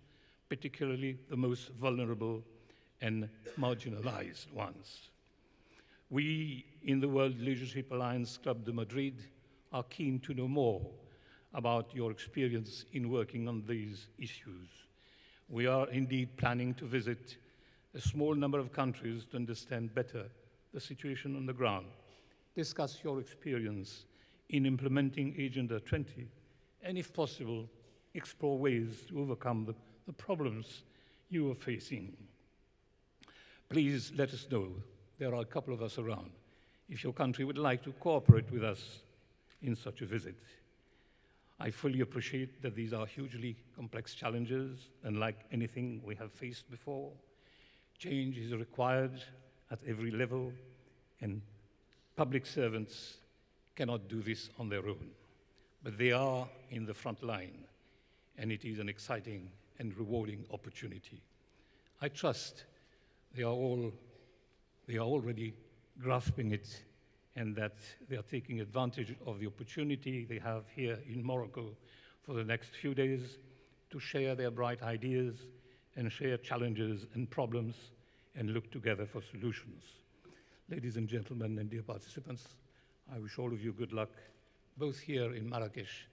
particularly the most vulnerable and marginalized ones? We in the World Leadership Alliance Club de Madrid are keen to know more about your experience in working on these issues. We are indeed planning to visit a small number of countries to understand better the situation on the ground, discuss your experience in implementing Agenda 20, and if possible, explore ways to overcome the problems you are facing. Please let us know. There are a couple of us around if your country would like to cooperate with us in such a visit. I fully appreciate that these are hugely complex challenges, unlike anything we have faced before. Change is required at every level, and public servants cannot do this on their own. But they are in the front line, and it is an exciting and rewarding opportunity. I trust they are already grasping it, and that they are taking advantage of the opportunity they have here in Morocco for the next few days to share their bright ideas and share challenges and problems and look together for solutions. Ladies and gentlemen and dear participants, I wish all of you good luck, both here in Marrakesh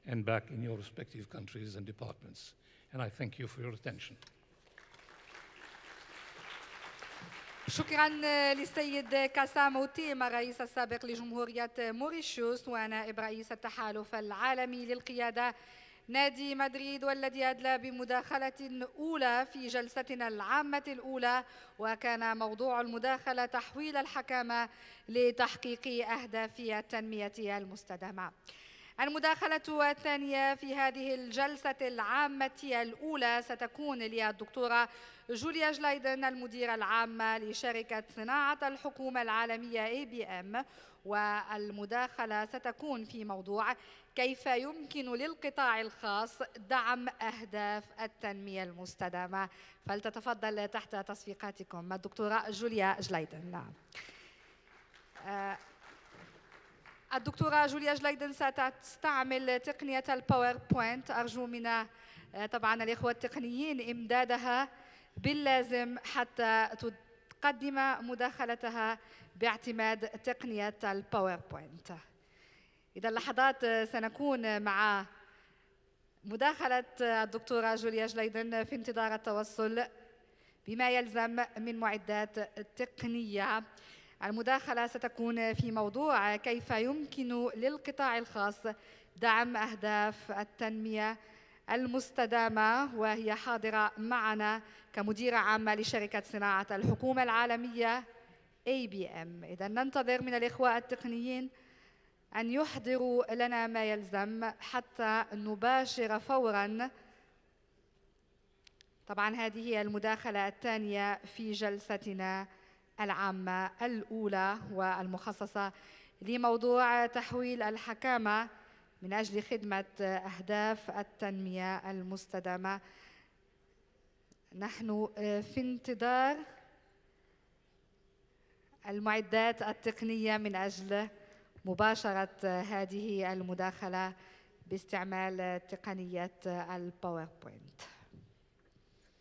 and back in your respective countries and departments. And I thank you for your attention. شكرا للسيد كاسام أوتيما الرئيس السابق لجمهورية موريشيوس ونائب رئيس التحالف العالمي للقيادة نادي مدريد، والذي أدلى بمداخلة أولى في جلستنا العامة الأولى، وكان موضوع المداخلة تحويل الحكامة لتحقيق أهداف التنمية المستدامة. المداخلة الثانية في هذه الجلسة العامة الأولى ستكون للدكتورة جوليا جلايدن المديرة العامة لشركة صناعة الحكومة العالمية ABM، والمداخلة ستكون في موضوع كيف يمكن للقطاع الخاص دعم أهداف التنمية المستدامة. فلتتفضل تحت تصفيقاتكم الدكتورة جوليا جلايدن. الدكتورة جوليا جلايدن ستستعمل تقنية الباوربوينت. أرجو من طبعا الإخوة التقنيين إمدادها باللازم حتى تقدم مداخلتها باعتماد تقنية الباوربوينت. إذا اللحظات سنكون مع مداخلة الدكتورة جوليا جلايدن في انتظار التوصل بما يلزم من معدات تقنية. المداخلة ستكون في موضوع كيف يمكن للقطاع الخاص دعم أهداف التنمية المستدامة، وهي حاضرة معنا كمديرة عامة لشركة صناعة الحكومة العالمية ABM. إذا ننتظر من الإخوة التقنيين أن يحضروا لنا ما يلزم حتى نباشر فوراً. طبعاً هذه هي المداخلة الثانية في جلستنا العامة الأولى والمخصصة لموضوع تحويل الحكامة من أجل خدمة أهداف التنمية المستدامة. نحن في انتظار المعدات التقنية من أجل مباشرة هذه المداخلة باستعمال تقنية الباوربوينت.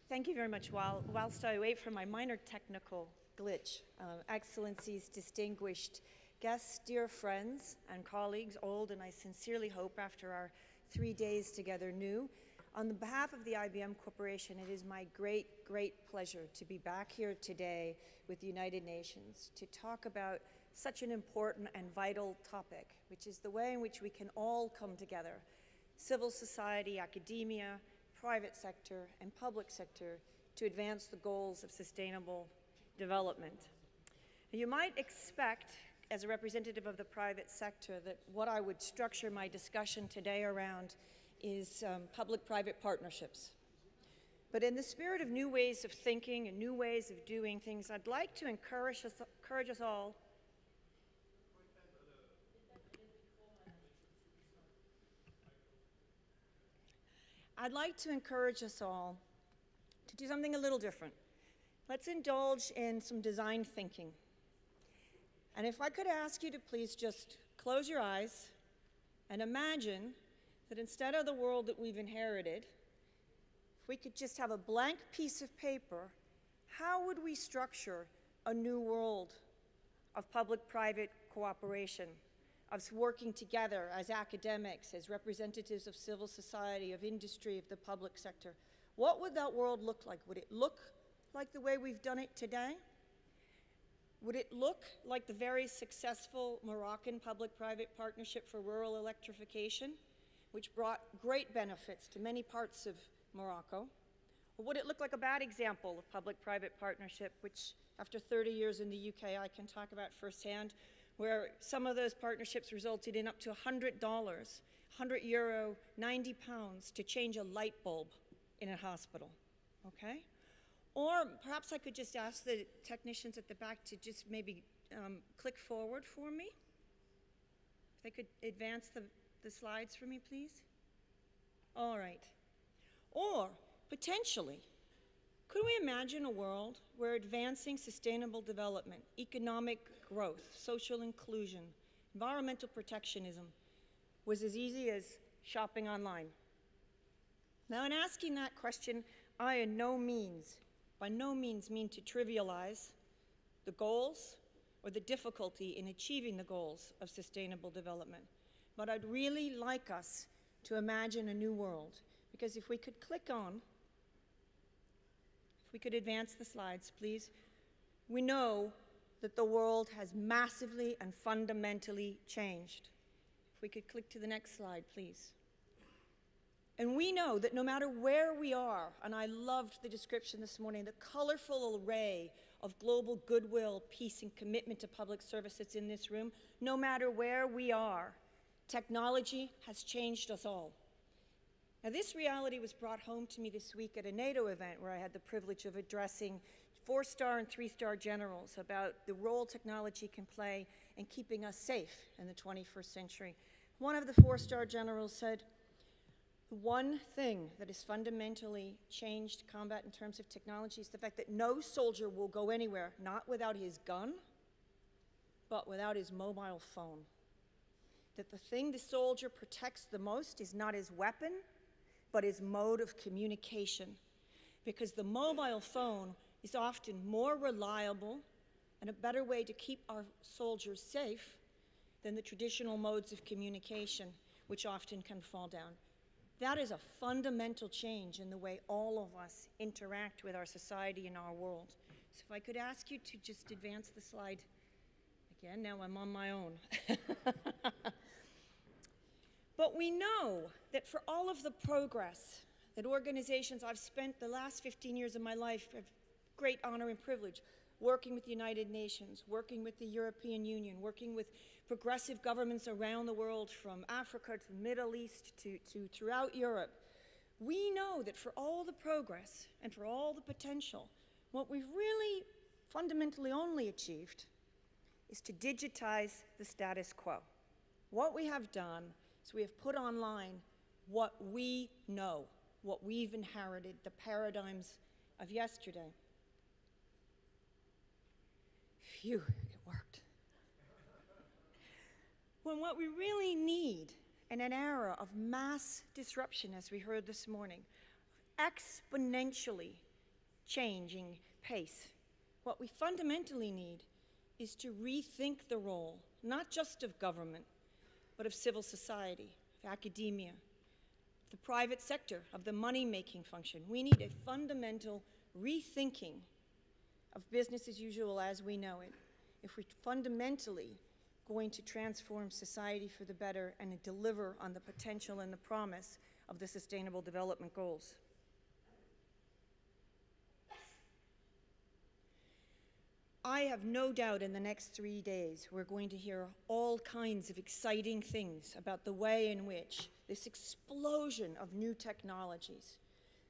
Thank you very much. Whilst I wait for my minor technical glitch, Excellencies, distinguished guests, dear friends and colleagues, old and I sincerely hope after our 3 days together new, On the behalf of the IBM Corporation, it is my great, great pleasure to be back here today with the United Nations to talk about such an important and vital topic, which is the way in which we can all come together, civil society, academia, private sector, and public sector, to advance the goals of sustainable development. You might expect, as a representative of the private sector, that what I would structure my discussion today around is public-private partnerships. But in the spirit of new ways of thinking and new ways of doing things, I'd like to encourage us all to do something a little different. Let's indulge in some design thinking. And if I could ask you to please just close your eyes and imagine that instead of the world that we've inherited, if we could just have a blank piece of paper, how would we structure a new world of public-private cooperation, of working together as academics, as representatives of civil society, of industry, of the public sector? What would that world look like? Would it look like the way we've done it today? Would it look like the very successful Moroccan public-private partnership for rural electrification, which brought great benefits to many parts of Morocco? Or would it look like a bad example of public-private partnership, which after 30 years in the UK I can talk about firsthand, where some of those partnerships resulted in up to $100, €100, 90 pounds to change a light bulb in a hospital, okay? Or perhaps I could just ask the technicians at the back to just maybe click forward for me. If they could advance the slides for me, please. All right. Or potentially, could we imagine a world where advancing sustainable development, economic growth, social inclusion, environmental protectionism was as easy as shopping online? Now, in asking that question, I by no means mean to trivialize the goals or the difficulty in achieving the goals of sustainable development. But I'd really like us to imagine a new world, because if we could advance the slides, please. We know that the world has massively and fundamentally changed. If we could click to the next slide, please. And we know that no matter where we are, and I loved the description this morning, the colorful array of global goodwill, peace, and commitment to public service that's in this room, no matter where we are, technology has changed us all. Now, this reality was brought home to me this week at a NATO event where I had the privilege of addressing 4-star and 3-star generals about the role technology can play in keeping us safe in the 21st century. One of the 4-star generals said, "The one thing that has fundamentally changed combat in terms of technology is the fact that no soldier will go anywhere, not without his gun, but without his mobile phone. That the thing the soldier protects the most is not his weapon, but his mode of communication, because the mobile phone is often more reliable and a better way to keep our soldiers safe than the traditional modes of communication, which often can fall down." That is a fundamental change in the way all of us interact with our society and our world. So if I could ask you to just advance the slide again. Now I'm on my own. But we know that for all of the progress that organizations, I've spent the last 15 years of my life, have great honor and privilege, working with the United Nations, working with the European Union, working with progressive governments around the world, from Africa to the Middle East to throughout Europe. We know that for all the progress and for all the potential, what we've really fundamentally only achieved is to digitize the status quo. What we have done is we have put online what we know, what we've inherited, the paradigms of yesterday. Phew, it worked. When what we really need in an era of mass disruption, as we heard this morning, exponentially changing pace, what we fundamentally need is to rethink the role, not just of government, but of civil society, of academia, the private sector, of the money-making function. We need a fundamental rethinking of business as usual as we know it, if we're fundamentally going to transform society for the better and deliver on the potential and the promise of the Sustainable Development Goals. I have no doubt in the next 3 days we're going to hear all kinds of exciting things about the way in which this explosion of new technologies,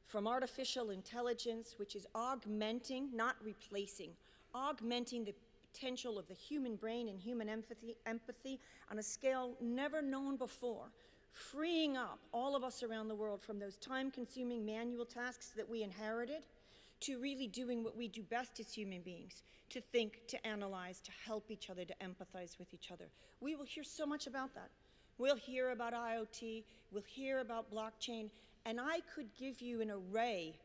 from artificial intelligence, which is augmenting, not replacing, augmenting the potential of the human brain and human empathy on a scale never known before, freeing up all of us around the world from those time-consuming manual tasks that we inherited to really doing what we do best as human beings, to think, to analyze, to help each other, to empathize with each other. We will hear so much about that. We'll hear about IoT, we'll hear about blockchain, and I could give you an array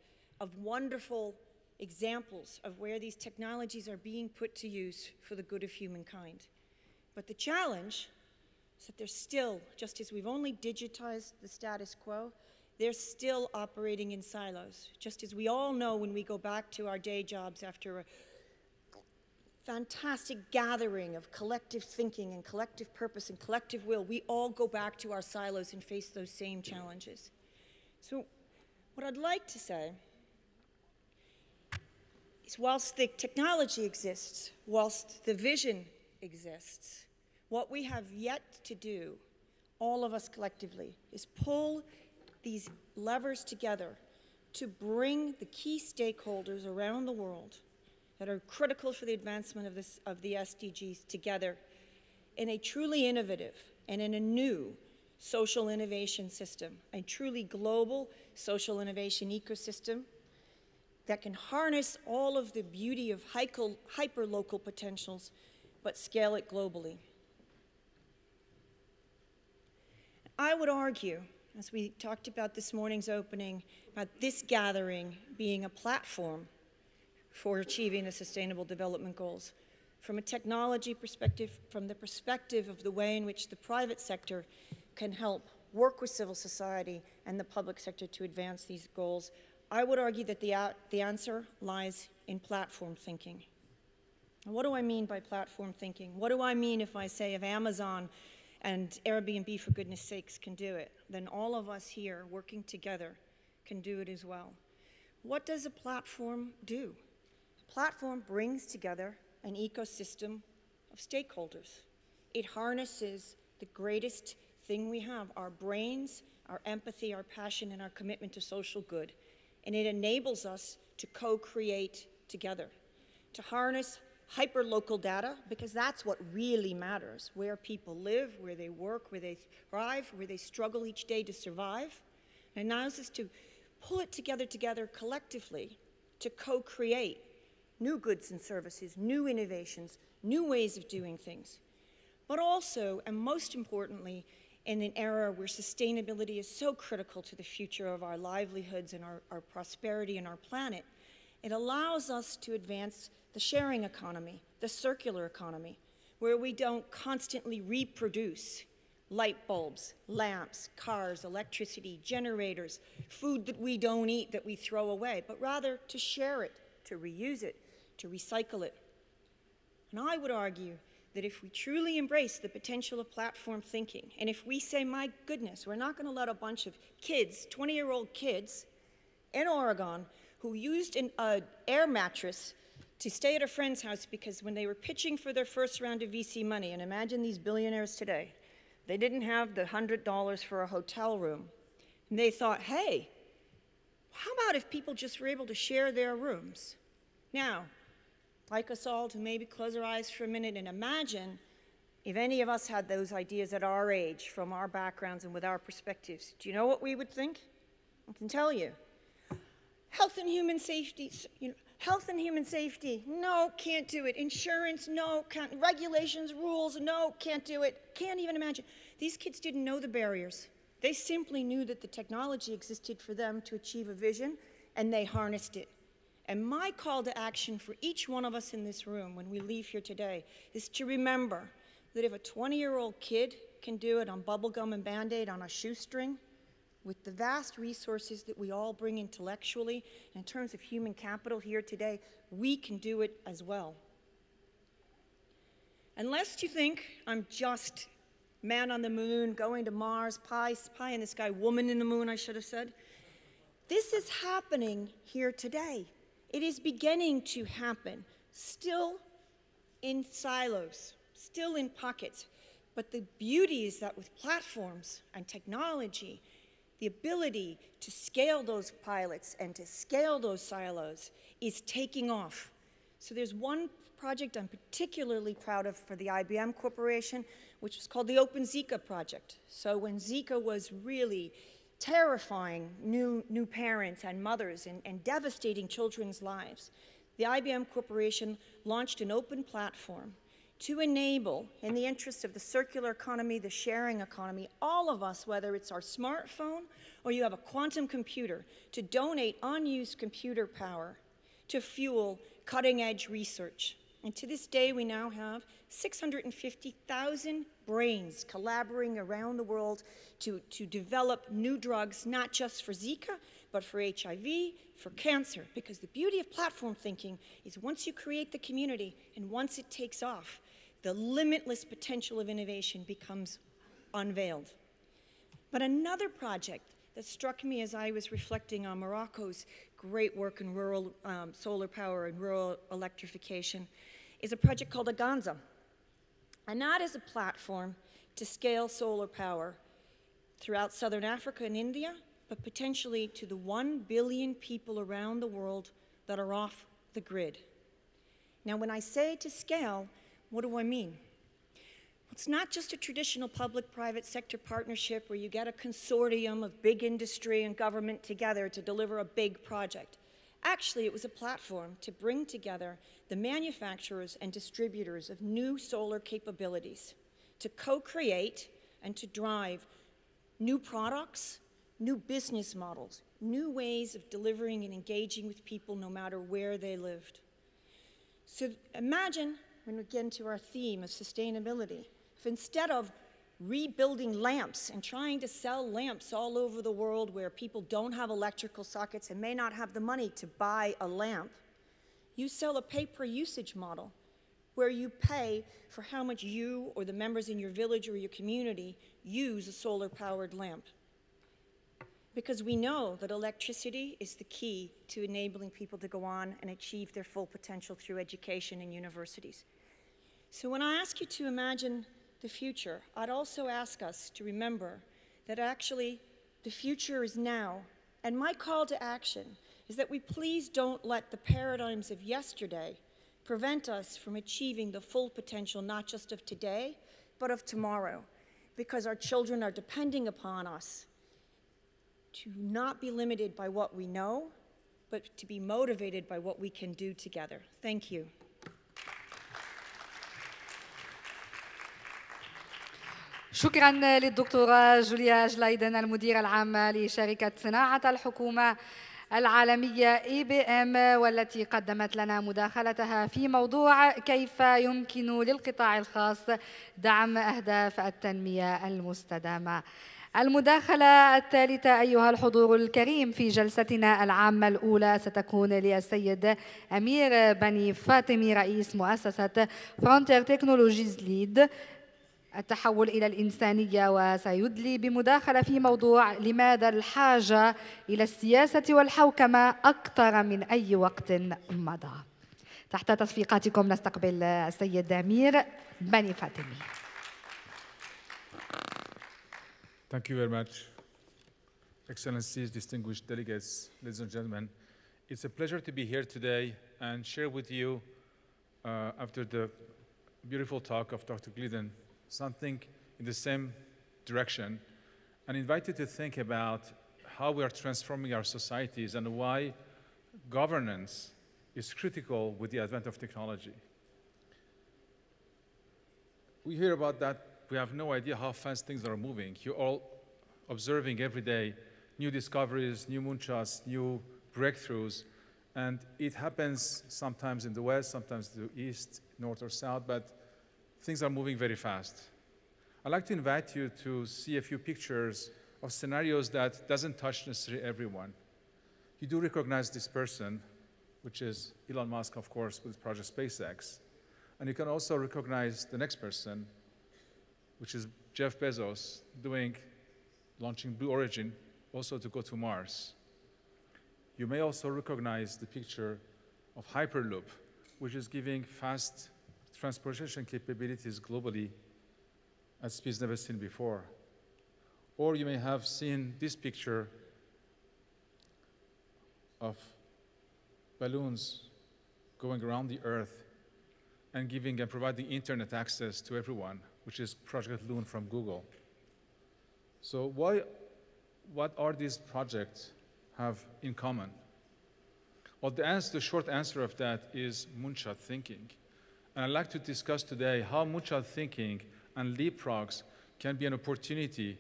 of wonderful examples of where these technologies are being put to use for the good of humankind. But the challenge is that they're still, just as we've only digitized the status quo, they're still operating in silos, just as we all know when we go back to our day jobs after a fantastic gathering of collective thinking and collective purpose and collective will, we all go back to our silos and face those same challenges. So what I'd like to say is whilst the technology exists, whilst the vision exists, what we have yet to do, all of us collectively, is pull these levers together to bring the key stakeholders around the world that are critical for the advancement of the SDGs together in a truly innovative and in a new social innovation system, a truly global social innovation ecosystem that can harness all of the beauty of hyper-local potentials, but scale it globally. I would argue, as we talked about this morning's opening, about this gathering being a platform for achieving the Sustainable Development Goals, from a technology perspective, from the perspective of the way in which the private sector can help work with civil society and the public sector to advance these goals. I would argue that the answer lies in platform thinking. And what do I mean by platform thinking? What do I mean if I say if Amazon and Airbnb, for goodness sakes, can do it, then all of us here working together can do it as well. What does a platform do? A platform brings together an ecosystem of stakeholders. It harnesses the greatest thing we have, our brains, our empathy, our passion, and our commitment to social good. And it enables us to co-create together, to harness hyper-local data, because that's what really matters, where people live, where they work, where they thrive, where they struggle each day to survive. And it allows us to pull it together collectively to co-create new goods and services, new innovations, new ways of doing things. But also, and most importantly, in an era where sustainability is so critical to the future of our livelihoods and our prosperity and our planet, it allows us to advance the sharing economy, the circular economy, where we don't constantly reproduce light bulbs, lamps, cars, electricity, generators, food that we don't eat that we throw away, but rather to share it, to reuse it, to recycle it. And I would argue that if we truly embrace the potential of platform thinking, and if we say, my goodness, we're not going to let a bunch of kids, 20-year-old kids in Oregon, who used an air mattress to stay at a friend's house because when they were pitching for their first round of VC money, and imagine these billionaires today, they didn't have the $100 for a hotel room. And they thought, hey, how about if people just were able to share their rooms? Now, I'd like us all to maybe close our eyes for a minute and imagine if any of us had those ideas at our age, from our backgrounds and with our perspectives. Do you know what we would think? I can tell you. Health and human safety, no, can't do it. Insurance, no, can't. Regulations, rules, no, can't do it. Can't even imagine. These kids didn't know the barriers. They simply knew that the technology existed for them to achieve a vision, and they harnessed it. And my call to action for each one of us in this room when we leave here today is to remember that if a 20-year-old kid can do it on bubblegum and Band-Aid on a shoestring, with the vast resources that we all bring intellectually, and in terms of human capital here today, we can do it as well. Unless you think I'm just man on the moon, going to Mars, pie in the sky, woman in the moon, I should have said. This is happening here today. It is beginning to happen, still in silos, still in pockets. But the beauty is that with platforms and technology, the ability to scale those pilots and to scale those silos is taking off. So there's one project I'm particularly proud of for the IBM Corporation, which was called the Open Zika Project. So when Zika was really terrifying new parents and mothers and devastating children's lives, the IBM Corporation launched an open platform to enable, in the interest of the circular economy, the sharing economy, all of us, whether it's our smartphone or you have a quantum computer, to donate unused computer power to fuel cutting-edge research. And to this day, we now have 650,000 brains collaborating around the world to develop new drugs, not just for Zika, but for HIV, for cancer. Because the beauty of platform thinking is once you create the community and once it takes off, the limitless potential of innovation becomes unveiled. But another project that struck me as I was reflecting on Morocco's great work in rural solar power and rural electrification is a project called Aganza. And that is a platform to scale solar power throughout Southern Africa and India, but potentially to the 1 billion people around the world that are off the grid. Now, when I say to scale, what do I mean? It's not just a traditional public-private sector partnership where you get a consortium of big industry and government together to deliver a big project. Actually, it was a platform to bring together the manufacturers and distributors of new solar capabilities to co-create and to drive new products, new business models, new ways of delivering and engaging with people no matter where they lived. So imagine, when we get into our theme of sustainability, if instead of rebuilding lamps and trying to sell lamps all over the world where people don't have electrical sockets and may not have the money to buy a lamp, you sell a pay-per-usage model where you pay for how much you or the members in your village or your community use a solar-powered lamp. Because we know that electricity is the key to enabling people to go on and achieve their full potential through education and universities. So when I ask you to imagine the future, I'd also ask us to remember that actually the future is now. And my call to action is that we please don't let the paradigms of yesterday prevent us from achieving the full potential, not just of today, but of tomorrow, because our children are depending upon us to not be limited by what we know, but to be motivated by what we can do together. Thank you. شكراً للدكتورة جوليا جلايدن المديرة العامة لشركة صناعة الحكومة العالمية IBM، والتي قدمت لنا مداخلتها في موضوع كيف يمكن للقطاع الخاص دعم أهداف التنمية المستدامة. المداخلة الثالثة أيها الحضور الكريم في جلستنا العامة الأولى ستكون للسيد أمير بني فاطمي رئيس مؤسسة Frontier Technologies Lead التحول إلى الإنسانية، وسيدلي بمداخلة في موضوع لماذا الحاجة إلى السياسة والحوكمة أكثر من أي وقت مضى. تحت تصفيقاتكم نستقبل السيد أمير بني فاطمي. Thank you very much. Excellencies, distinguished delegates, ladies and gentlemen. It's a pleasure to be here today and share with you, after the beautiful talk of Dr. Glidden, something in the same direction, and invite you to think about how we are transforming our societies and why governance is critical with the advent of technology. We hear about that. We have no idea how fast things are moving. You're all observing every day new discoveries, new moonshots, new breakthroughs, and it happens sometimes in the West, sometimes to the East, North or South, but things are moving very fast. I'd like to invite you to see a few pictures of scenarios that doesn't touch necessarily everyone. You do recognize this person, which is Elon Musk, of course, with Project SpaceX. And you can also recognize the next person, which is Jeff Bezos, launching Blue Origin, also to go to Mars. You may also recognize the picture of Hyperloop, which is giving fast transportation capabilities globally at speeds never seen before. Or you may have seen this picture of balloons going around the Earth and giving and providing internet access to everyone, which is Project Loon from Google. So what are these projects have in common? Well, the short answer of that is moonshot thinking. And I'd like to discuss today how moonshot thinking and leapfrogs can be an opportunity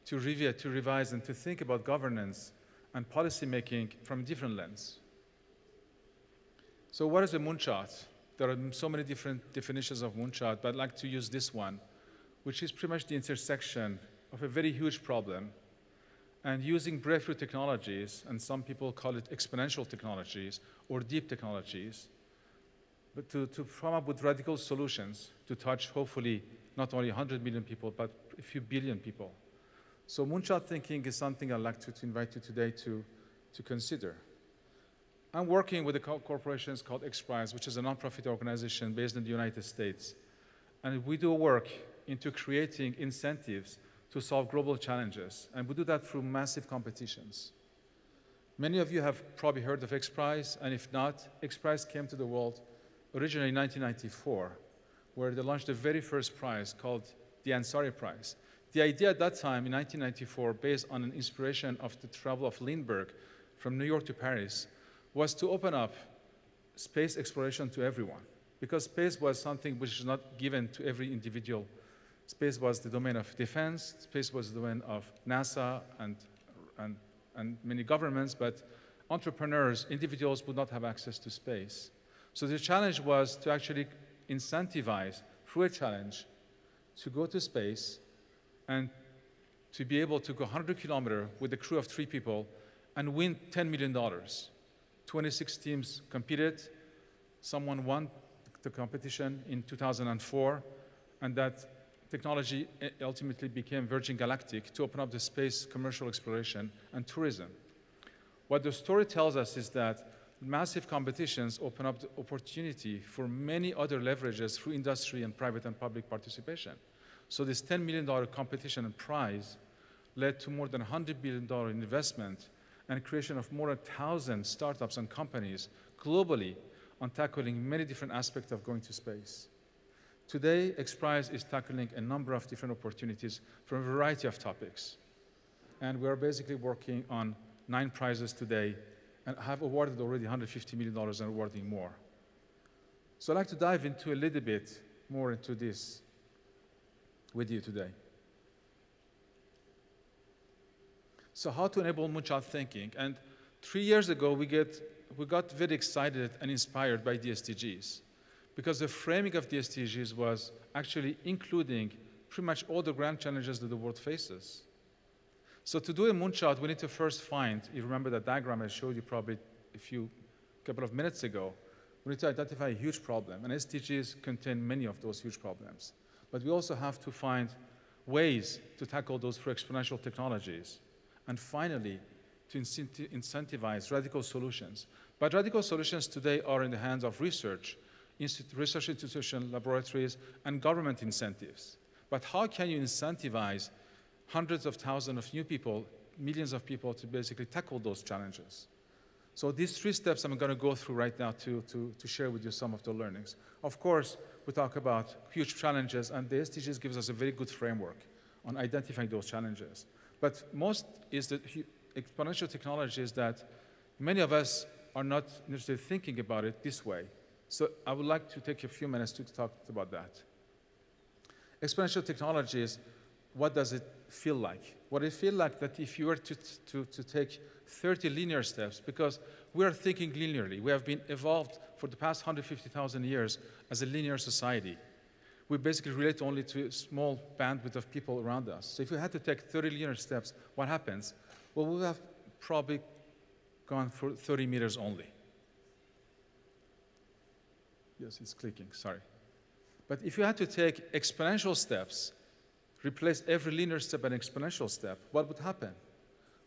to review, to revise, and to think about governance and policy making from a different lens. So what is a moonshot? There are so many different definitions of moonshot, but I'd like to use this one, which is pretty much the intersection of a very huge problem and using breakthrough technologies, and some people call it exponential technologies or deep technologies, but to come up with radical solutions to touch, hopefully, not only 100 million people, but a few billion people. So moonshot thinking is something I'd like to invite you today to consider. I'm working with a corporation called XPRIZE, which is a nonprofit organization based in the United States. And we do work into creating incentives to solve global challenges. And we do that through massive competitions. Many of you have probably heard of XPRIZE, and if not, XPRIZE came to the world originally in 1994, where they launched the very first prize called the Ansari Prize. The idea at that time, in 1994, based on an inspiration of the travel of Lindbergh from New York to Paris, was to open up space exploration to everyone, because space was something which is not given to every individual. Space was the domain of defense, space was the domain of NASA and many governments, but entrepreneurs, individuals would not have access to space. So the challenge was to actually incentivize, through a challenge, to go to space and to be able to go 100 kilometers with a crew of 3 people and win $10 million. 26 teams competed. Someone won the competition in 2004, and that technology ultimately became Virgin Galactic to open up the space commercial exploration and tourism. What the story tells us is that massive competitions open up the opportunity for many other leverages through industry and private and public participation. So this $10 million competition and prize led to more than $100 billion investment and creation of more than 1,000 startups and companies globally on tackling many different aspects of going to space. Today, XPRIZE is tackling a number of different opportunities from a variety of topics. And we're basically working on 9 prizes today and have awarded already $150 million and awarding more. So I'd like to dive into a little bit more into this with you today. So how to enable moonshot thinking? And 3 years ago, we got very excited and inspired by the SDGs, because the framing of the SDGs was actually including pretty much all the grand challenges that the world faces. So to do a moonshot, we need to first find, you remember that diagram I showed you probably a couple of minutes ago, we need to identify a huge problem, and SDGs contain many of those huge problems. But we also have to find ways to tackle those through exponential technologies. And finally, to incentivize radical solutions. But radical solutions today are in the hands of research institutions, laboratories, and government incentives. But how can you incentivize hundreds of thousands of new people, millions of people to basically tackle those challenges? So these 3 steps I'm going to go through right now to share with you some of the learnings. Of course, we talk about huge challenges, and the SDGs gives us a very good framework on identifying those challenges. But most is the exponential technologies that many of us are not necessarily thinking about it this way. So I would like to take a few minutes to talk about that. Exponential technologies, what does it feel like? What it feels like that if you were to take 30 linear steps, because we are thinking linearly. We have been evolved for the past 150,000 years as a linear society. we basically relate only to a small bandwidth of people around us. So if we had to take 30 linear steps, what happens? Well, we would have probably gone for 30 meters only. Yes, it's clicking, sorry. But if you had to take exponential steps, replace every linear step by an exponential step, what would happen?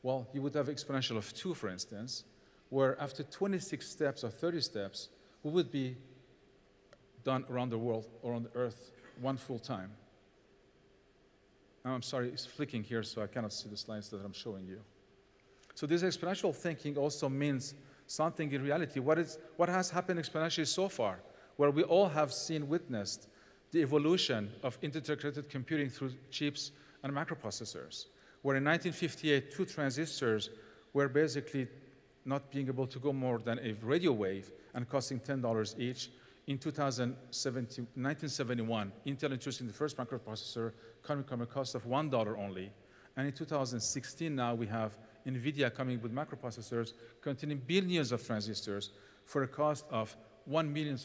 Well, you would have exponential of 2, for instance, where after 26 steps or 30 steps, we would be done around the world or on the Earth one full time. I'm sorry, it's flicking here, so I cannot see the slides that I'm showing you. So this exponential thinking also means something in reality. What has happened exponentially so far, where we all have witnessed the evolution of integrated computing through chips and microprocessors, where in 1958, 2 transistors were basically not being able to go more than a radio wave and costing $10 each. In 1971, Intel introducing the first microprocessor coming from a cost of $1 only. And in 2016, now we have NVIDIA coming with microprocessors containing billions of transistors for a cost of $1 million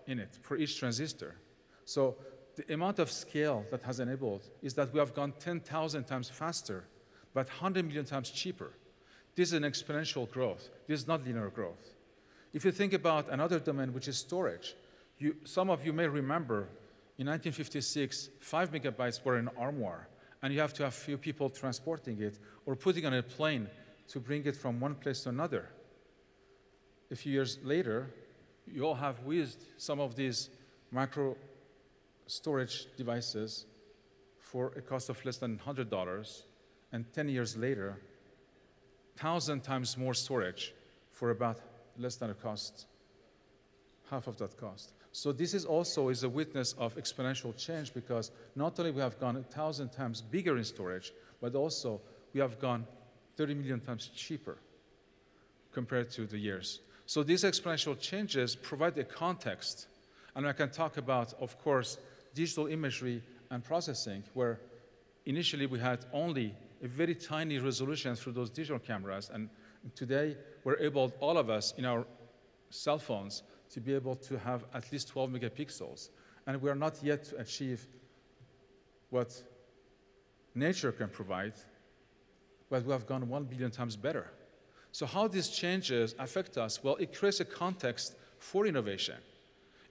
in it for each transistor. So the amount of scale that has enabled is that we have gone 10,000 times faster, but 100 million times cheaper. This is an exponential growth. This is not linear growth. If you think about another domain, which is storage, some of you may remember in 1956, 5 megabytes were in an armoire, and you have to have few people transporting it or putting it on a plane to bring it from one place to another. A few years later, you all have whizzed some of these micro storage devices for a cost of less than $100, and 10 years later, 1,000 times more storage for about less than a cost, half of that cost. So this is also a witness of exponential change, because not only we have gone 1,000 times bigger in storage, but also we have gone 30 million times cheaper compared to the years. So these exponential changes provide a context. And I can talk about, of course, digital imagery and processing, where initially we had only a very tiny resolution through those digital cameras, and today we're able, all of us in our cell phones, to be able to have at least 12 megapixels. And we are not yet to achieve what nature can provide, but we have gone 1 billion times better. So how these changes affect us? Well, it creates a context for innovation.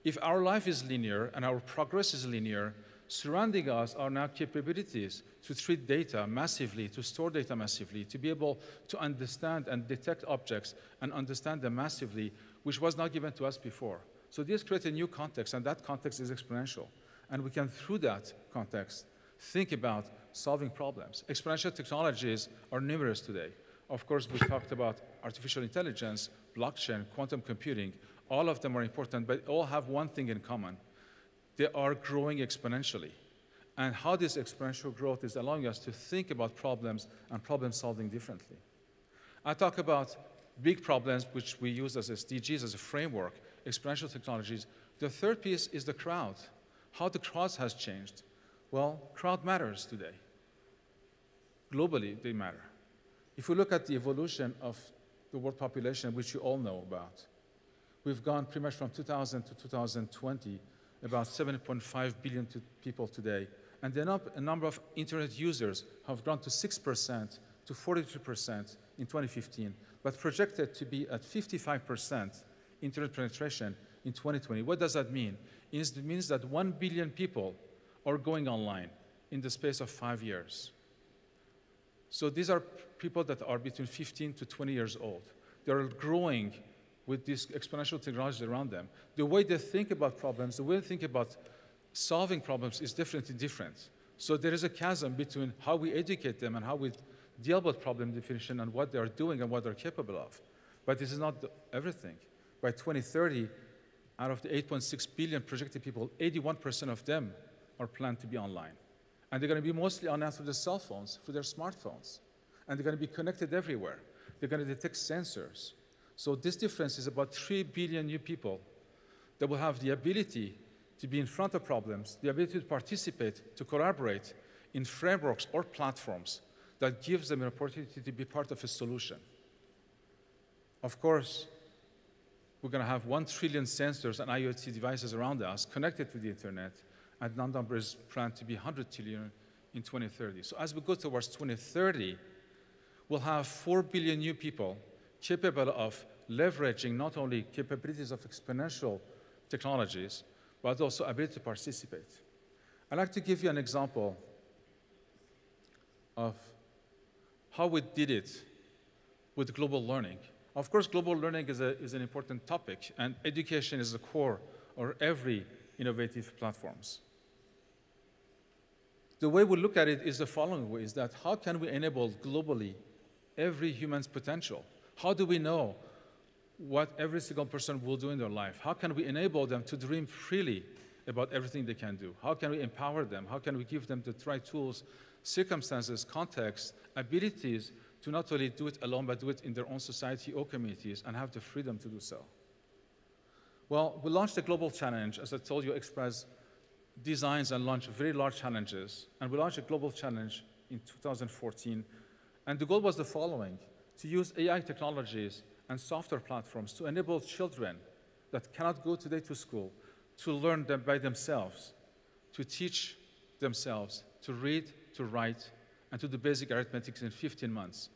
If our life is linear and our progress is linear, surrounding us are now capabilities to treat data massively, to store data massively, to be able to understand and detect objects and understand them massively, which was not given to us before. So this creates a new context, and that context is exponential. And we can, through that context, think about solving problems. Exponential technologies are numerous today. Of course, we talked about artificial intelligence, blockchain, quantum computing. All of them are important, but all have one thing in common. They are growing exponentially. And how this exponential growth is allowing us to think about problems and problem solving differently. I talk about big problems, which we use as SDGs, as a framework, exponential technologies. The third piece is the crowd. How the crowd has changed. Well, crowd matters today. Globally, they matter. If we look at the evolution of the world population, which you all know about, we've gone pretty much from 2000 to 2020, about 7.5 billion people today. And the number of internet users have grown to 6% to 43% in 2015, but projected to be at 55% internet penetration in 2020. What does that mean? It means that 1 billion people are going online in the space of 5 years. So these are people that are between 15 to 20 years old. They're growing with these exponential technologies around them. The way they think about problems, the way they think about solving problems is definitely different. So there is a chasm between how we educate them and how we deal with problem definition and what they are doing and what they're capable of. But this is not everything. By 2030, out of the 8.6 billion projected people, 81% of them are planned to be online. And they're going to be mostly online through their cell phones, through their smartphones. And they're going to be connected everywhere. They're going to detect sensors. So this difference is about 3 billion new people that will have the ability to be in front of problems, the ability to participate, to collaborate in frameworks or platforms that gives them an opportunity to be part of a solution. Of course, we're going to have 1 trillion sensors and IoT devices around us connected to the internet, and that number is planned to be 100 trillion in 2030. So as we go towards 2030, we'll have 4 billion new people capable of leveraging not only capabilities of exponential technologies, but also ability to participate. I'd like to give you an example of how we did it with global learning. Of course, global learning is an important topic, and education is the core of every innovative platforms. The way we look at it is the following way, is that how can we enable globally every human's potential? How do we know what every single person will do in their life? How can we enable them to dream freely about everything they can do? How can we empower them? How can we give them the right tools, circumstances, context, abilities to not only do it alone, but do it in their own society or communities and have the freedom to do so? Well, we launched a global challenge. As I told you, Express designs and launch very large challenges. And we launched a global challenge in 2014. And the goal was the following: to use AI technologies and software platforms to enable children that cannot go today to school to learn them by themselves, to teach themselves, to read, to write, and to do basic arithmetic in 15 months.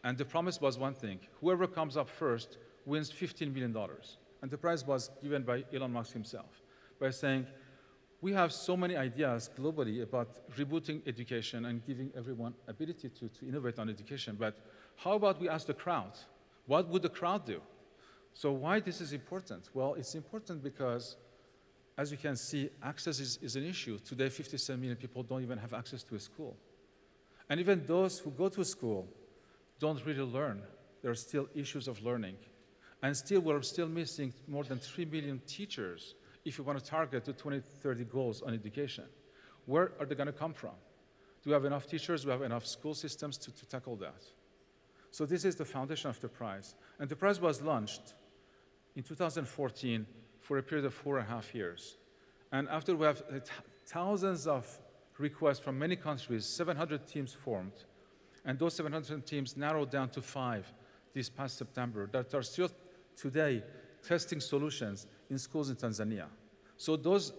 And the promise was one thing: whoever comes up first wins $15 million. And the prize was given by Elon Musk himself, by saying, we have so many ideas globally about rebooting education and giving everyone ability to innovate on education, but how about we ask the crowd? What would the crowd do? So why this is important? Well, it's important because, as you can see, access is an issue. Today, 57 million people don't even have access to a school. And even those who go to school don't really learn. There are still issues of learning. And still, we're still missing more than 3 million teachers if you want to target the 2030 goals on education. Where are they going to come from? Do we have enough teachers? Do we have enough school systems to tackle that? So this is the foundation of the prize. And the prize was launched in 2014 for a period of 4.5 years. And after we have thousands of requests from many countries, 700 teams formed. And those 700 teams narrowed down to 5 this past September that are still today testing solutions in schools in Tanzania. So those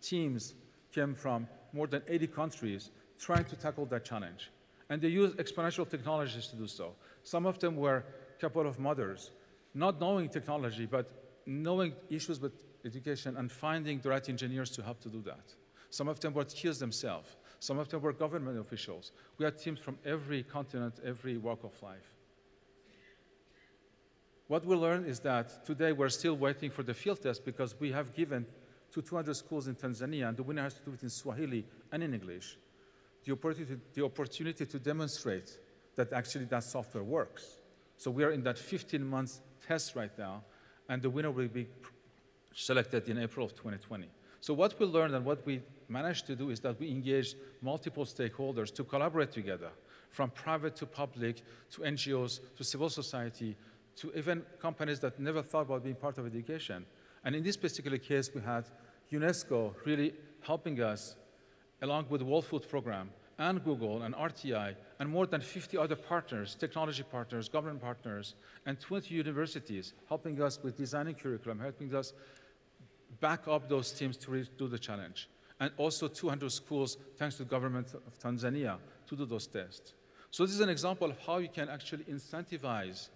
teams came from more than 80 countries trying to tackle that challenge. And they used exponential technologies to do so. Some of them were a couple of mothers, not knowing technology, but knowing issues with education and finding the right engineers to help to do that. Some of them were kids themselves. Some of them were government officials. We had teams from every continent, every walk of life. What we learned is that today we're still waiting for the field test because we have given to 200 schools in Tanzania, and the winner has to do it in Swahili and in English, the opportunity to demonstrate that actually that software works. So we are in that 15-month test right now, and the winner will be selected in April of 2020. So what we learned and what we managed to do is that we engaged multiple stakeholders to collaborate together, from private to public, to NGOs, to civil society, to even companies that never thought about being part of education. And in this particular case, we had UNESCO really helping us, along with the World Food Program, and Google, and RTI, and more than 50 other partners, technology partners, government partners, and 20 universities, helping us with designing curriculum, helping us back up those teams to really do the challenge. And also 200 schools, thanks to the government of Tanzania, to do those tests. So this is an example of how you can actually incentivize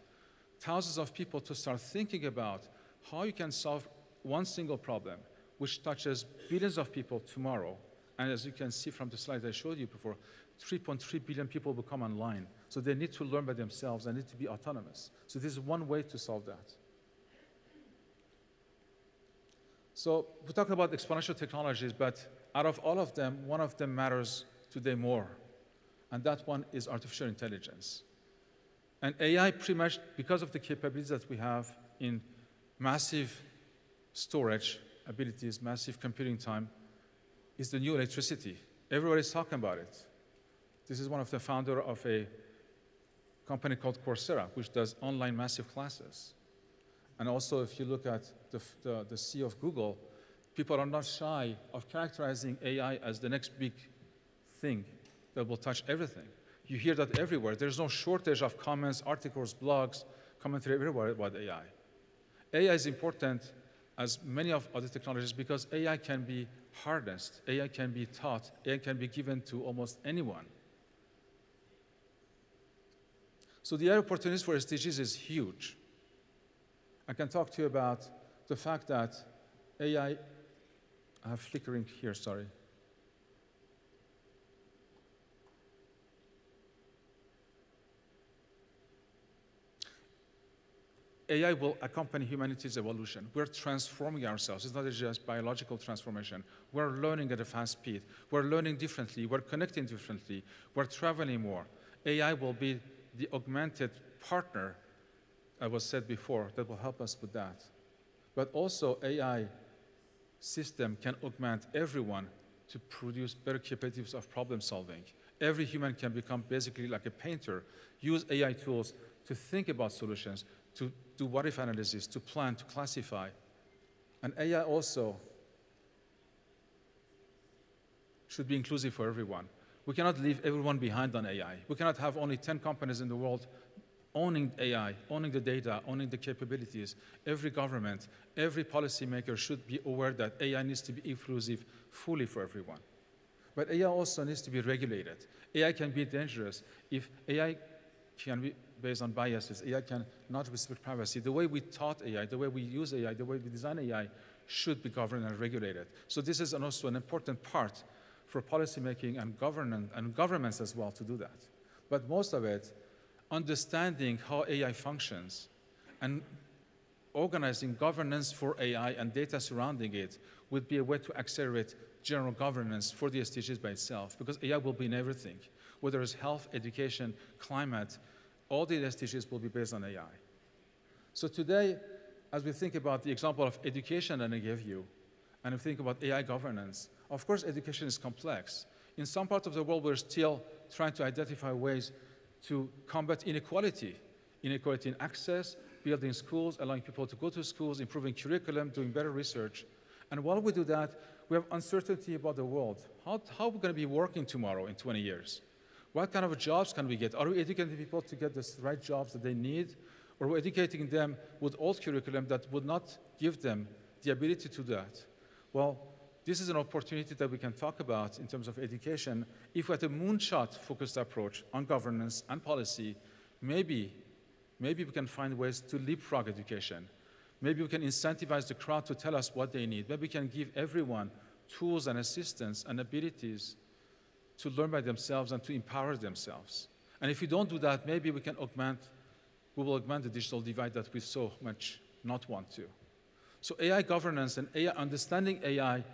thousands of people to start thinking about how you can solve one single problem, which touches billions of people tomorrow. And as you can see from the slide I showed you before, 3.3 billion people will come online. So they need to learn by themselves. They need to be autonomous. So this is one way to solve that. So we talk about exponential technologies, but out of all of them, one of them matters today more. And that one is artificial intelligence. And AI, pretty much because of the capabilities that we have in massive storage abilities, massive computing time, is the new electricity. Everybody's talking about it. This is one of the founder of a company called Coursera, which does online massive classes. And also, if you look at the CEO of Google, people are not shy of characterizing AI as the next big thing that will touch everything. You hear that everywhere. There's no shortage of comments, articles, blogs, commentary everywhere about AI. AI is important as many of other technologies because AI can be harnessed, AI can be taught, AI can be given to almost anyone. So the opportunities for SDGs is huge. I can talk to you about the fact that AI, I have flickering here, sorry. AI will accompany humanity's evolution. We're transforming ourselves. It's not just biological transformation. We're learning at a fast speed. We're learning differently. We're connecting differently. We're traveling more. AI will be the augmented partner, as was said before, that will help us with that. But also, AI system can augment everyone to produce better capabilities of problem solving. Every human can become basically like a painter, use AI tools to think about solutions, to do what-if analysis, to plan, to classify. And AI also should be inclusive for everyone. We cannot leave everyone behind on AI. We cannot have only 10 companies in the world owning AI, owning the data, owning the capabilities. Every government, every policymaker should be aware that AI needs to be inclusive fully for everyone. But AI also needs to be regulated. AI can be dangerous if AI can be based on biases. AI can not respect privacy. The way we taught AI, the way we use AI, the way we design AI should be governed and regulated. So this is also an important part for policymaking and governments as well to do that. But most of it, understanding how AI functions and organizing governance for AI and data surrounding it would be a way to accelerate general governance for the SDGs by itself, because AI will be in everything. Whether it's health, education, climate, all the SDGs will be based on AI. So today, as we think about the example of education that I gave you, and we think about AI governance, of course, education is complex. In some parts of the world, we're still trying to identify ways to combat inequality. Inequality in access, building schools, allowing people to go to schools, improving curriculum, doing better research. And while we do that, we have uncertainty about the world. How are we going to be working tomorrow in 20 years? What kind of jobs can we get? Are we educating people to get the right jobs that they need? Or are we educating them with old curriculum that would not give them the ability to do that? Well, this is an opportunity that we can talk about in terms of education. If we had a moonshot-focused approach on governance and policy, maybe we can find ways to leapfrog education. Maybe we can incentivize the crowd to tell us what they need. Maybe we can give everyone tools and assistance and abilities to learn by themselves and to empower themselves. And if we don't do that, maybe we will augment the digital divide that we so much not want to. So AI governance and AI, understanding AI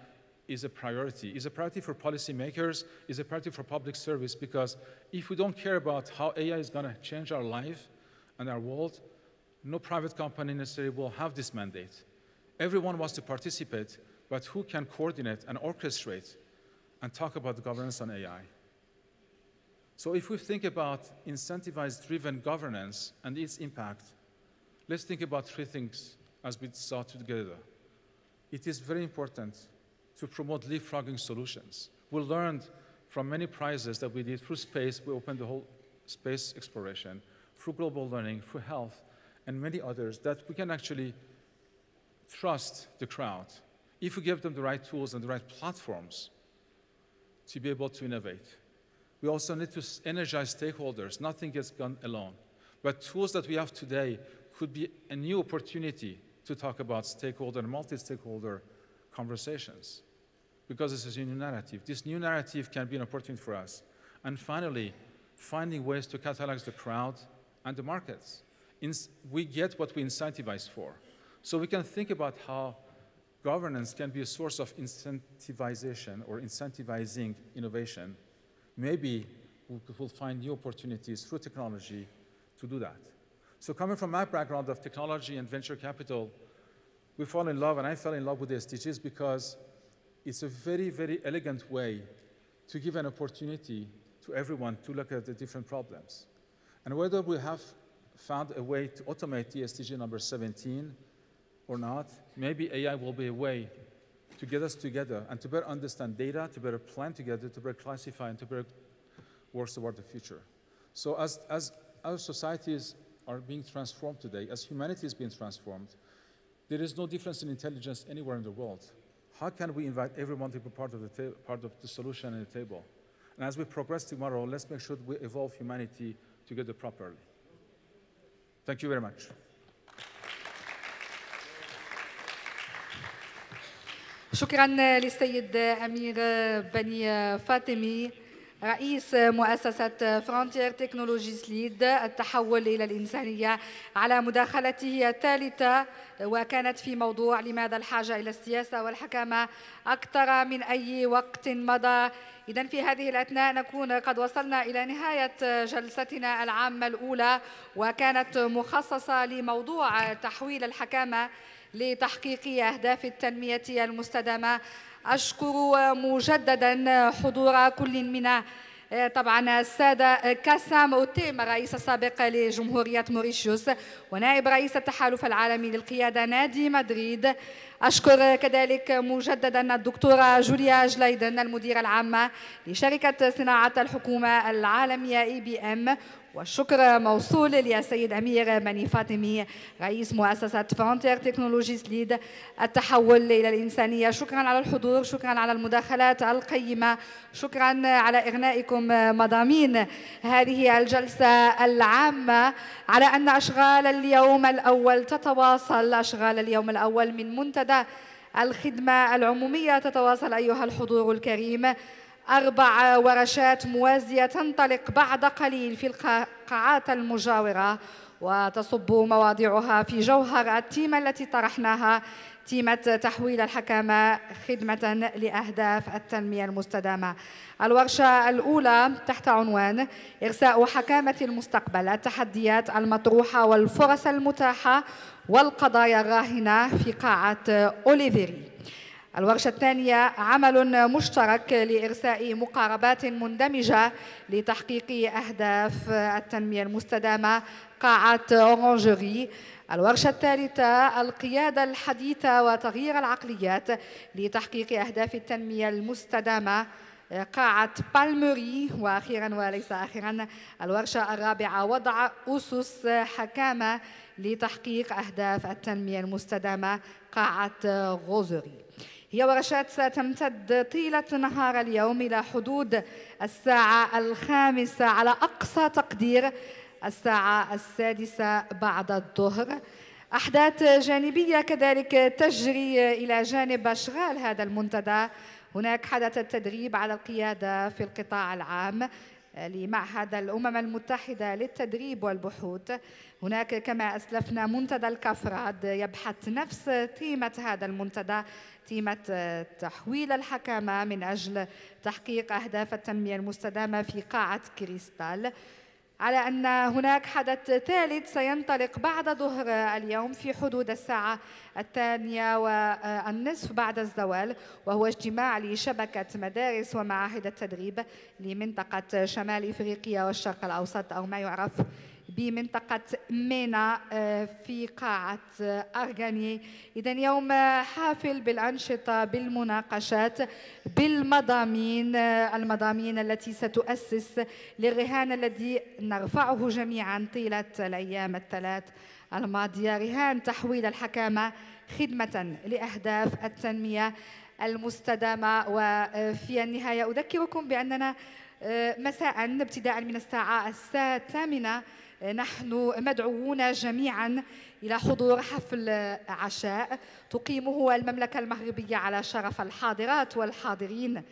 is a priority for policymakers, is a priority for public service, because if we don't care about how AI is going to change our life and our world, no private company necessarily will have this mandate. Everyone wants to participate, but who can coordinate and orchestrate and talk about the governance on AI? So if we think about incentivized-driven governance and its impact, let's think about three things as we saw together. It is very important to promote leapfrogging solutions. We learned from many prizes that we did through space. We opened the whole space exploration, through global learning, through health, and many others, that we can actually trust the crowd if we give them the right tools and the right platforms to be able to innovate. We also need to energize stakeholders. Nothing gets done alone. But tools that we have today could be a new opportunity to talk about stakeholder and multi-stakeholder conversations, because this is a new narrative. This new narrative can be an opportunity for us. And finally, finding ways to catalyze the crowd and the markets. We get what we incentivize for. So we can think about how governance can be a source of incentivization or incentivizing innovation. Maybe we'll find new opportunities through technology to do that. So coming from my background of technology and venture capital, we fall in love, and I fell in love with the SDGs because it's a very, very elegant way to give an opportunity to everyone to look at the different problems. And whether we have found a way to automate the SDG number 17 or not, maybe AI will be a way to get us together and to better understand data, to better plan together, to better classify, and to better work toward the future. So as our societies are being transformed today, as humanity is being transformed, There is no difference in intelligence anywhere in the world. How can we invite everyone to be part of the solution and the table? And as we progress tomorrow, let's make sure we evolve humanity together properly. Thank you very much. شكرا للسيد أمير بني فاطمي رئيس مؤسسة فرونتير تكنولوجيز ليد التحول إلى الإنسانية على مداخلته الثالثة، وكانت في موضوع لماذا الحاجة إلى السياسة والحكامة أكثر من أي وقت مضى. إذن في هذه الأثناء نكون قد وصلنا إلى نهاية جلستنا العامة الأولى، وكانت مخصصة لموضوع تحويل الحكامة لتحقيق أهداف التنمية المستدامة. أشكر مجددا حضور كل من طبعا السادة كاسام أوتيم الرئيس السابق لجمهورية موريشيوس ونائب رئيس التحالف العالمي للقيادة نادي مدريد. أشكر كذلك مجددا الدكتورة جوليا جلايدن المديرة العامة لشركة صناعة الحكومة العالمية EBM، والشكر موصول للسيد أمير بني فاطمي رئيس مؤسسة فرونتير تكنولوجيز ليد التحول إلى الإنسانية. شكرا على الحضور، شكرا على المداخلات القيمة، شكرا على إغنائكم مضامين هذه الجلسة العامة على أن أشغال اليوم الأول تتواصل. أشغال اليوم الأول من منتدى الخدمة العمومية تتواصل أيها الحضور الكريم. 4 ورشات موازية تنطلق بعد قليل في القاعات المجاورة، وتصب مواضيعها في جوهر التيمة التي طرحناها، تيمة تحويل الحكامة خدمة لأهداف التنمية المستدامة. الورشة الأولى تحت عنوان إرساء حكامة المستقبل، التحديات المطروحة والفرص المتاحة والقضايا الراهنة في قاعة أوليفيري. الورشة الثانية عمل مشترك لإرساء مقاربات مندمجة لتحقيق أهداف التنمية المستدامة، قاعة أورانجري. الورشة الثالثة القيادة الحديثة وتغيير العقليات لتحقيق أهداف التنمية المستدامة، قاعة بالموري. وأخيرا وليس آخرا الورشة الرابعة وضع أسس حكامة لتحقيق أهداف التنمية المستدامة، قاعة غوزري. هي ورشات ستمتد طيلة نهار اليوم إلى حدود الساعة 5 على أقصى تقدير الساعة 6 بعد الظهر. أحداث جانبية كذلك تجري إلى جانب أشغال هذا المنتدى. هناك حدث التدريب على القيادة في القطاع العام لمعهد الأمم المتحدة للتدريب والبحوث. هناك كما أسلفنا منتدى الكفراد يبحث نفس تيمة هذا المنتدى، تيمة تحويل الحكامة من أجل تحقيق أهداف التنمية المستدامة في قاعة كريستال. على أن هناك حدث ثالث سينطلق بعد ظهر اليوم في حدود الساعة 2:30 بعد الزوال، وهو اجتماع لشبكة مدارس ومعاهد التدريب لمنطقة شمال إفريقيا والشرق الأوسط، أو ما يعرف بمنطقة مينا في قاعة أرغاني. إذن يوم حافل بالأنشطة، بالمناقشات، بالمضامين، المضامين التي ستؤسس للرهان الذي نرفعه جميعا طيلة الأيام الثلاث الماضية، رهان تحويل الحكامة خدمة لأهداف التنمية المستدامة. وفي النهاية أذكركم بأننا مساء ابتداء من الساعة 8 نحن مدعوون جميعا إلى حضور حفل عشاء تقيمه المملكة المغربية على شرف الحاضرات والحاضرين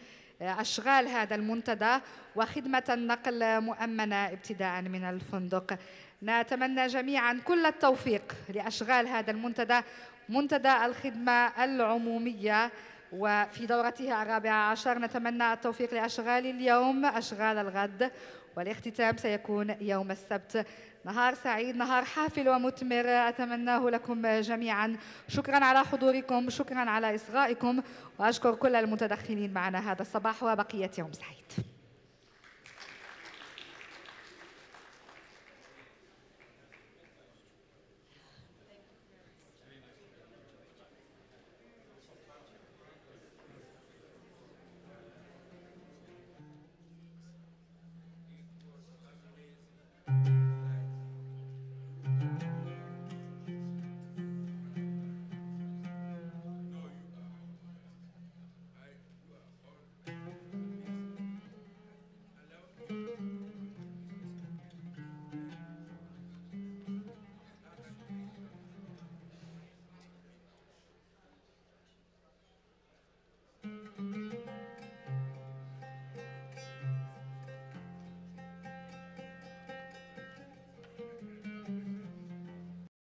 أشغال هذا المنتدى، وخدمة النقل مؤمنة ابتداء من الفندق. نتمنى جميعا كل التوفيق لأشغال هذا المنتدى، منتدى الخدمة العمومية، وفي دورتها 14 نتمنى التوفيق لأشغال اليوم، أشغال الغد، والاختتام سيكون يوم السبت. نهار سعيد، نهار حافل ومثمر أتمناه لكم جميعا. شكرا على حضوركم، شكرا على إصغائكم، وأشكر كل المتدخلين معنا هذا الصباح، وبقية يوم سعيد.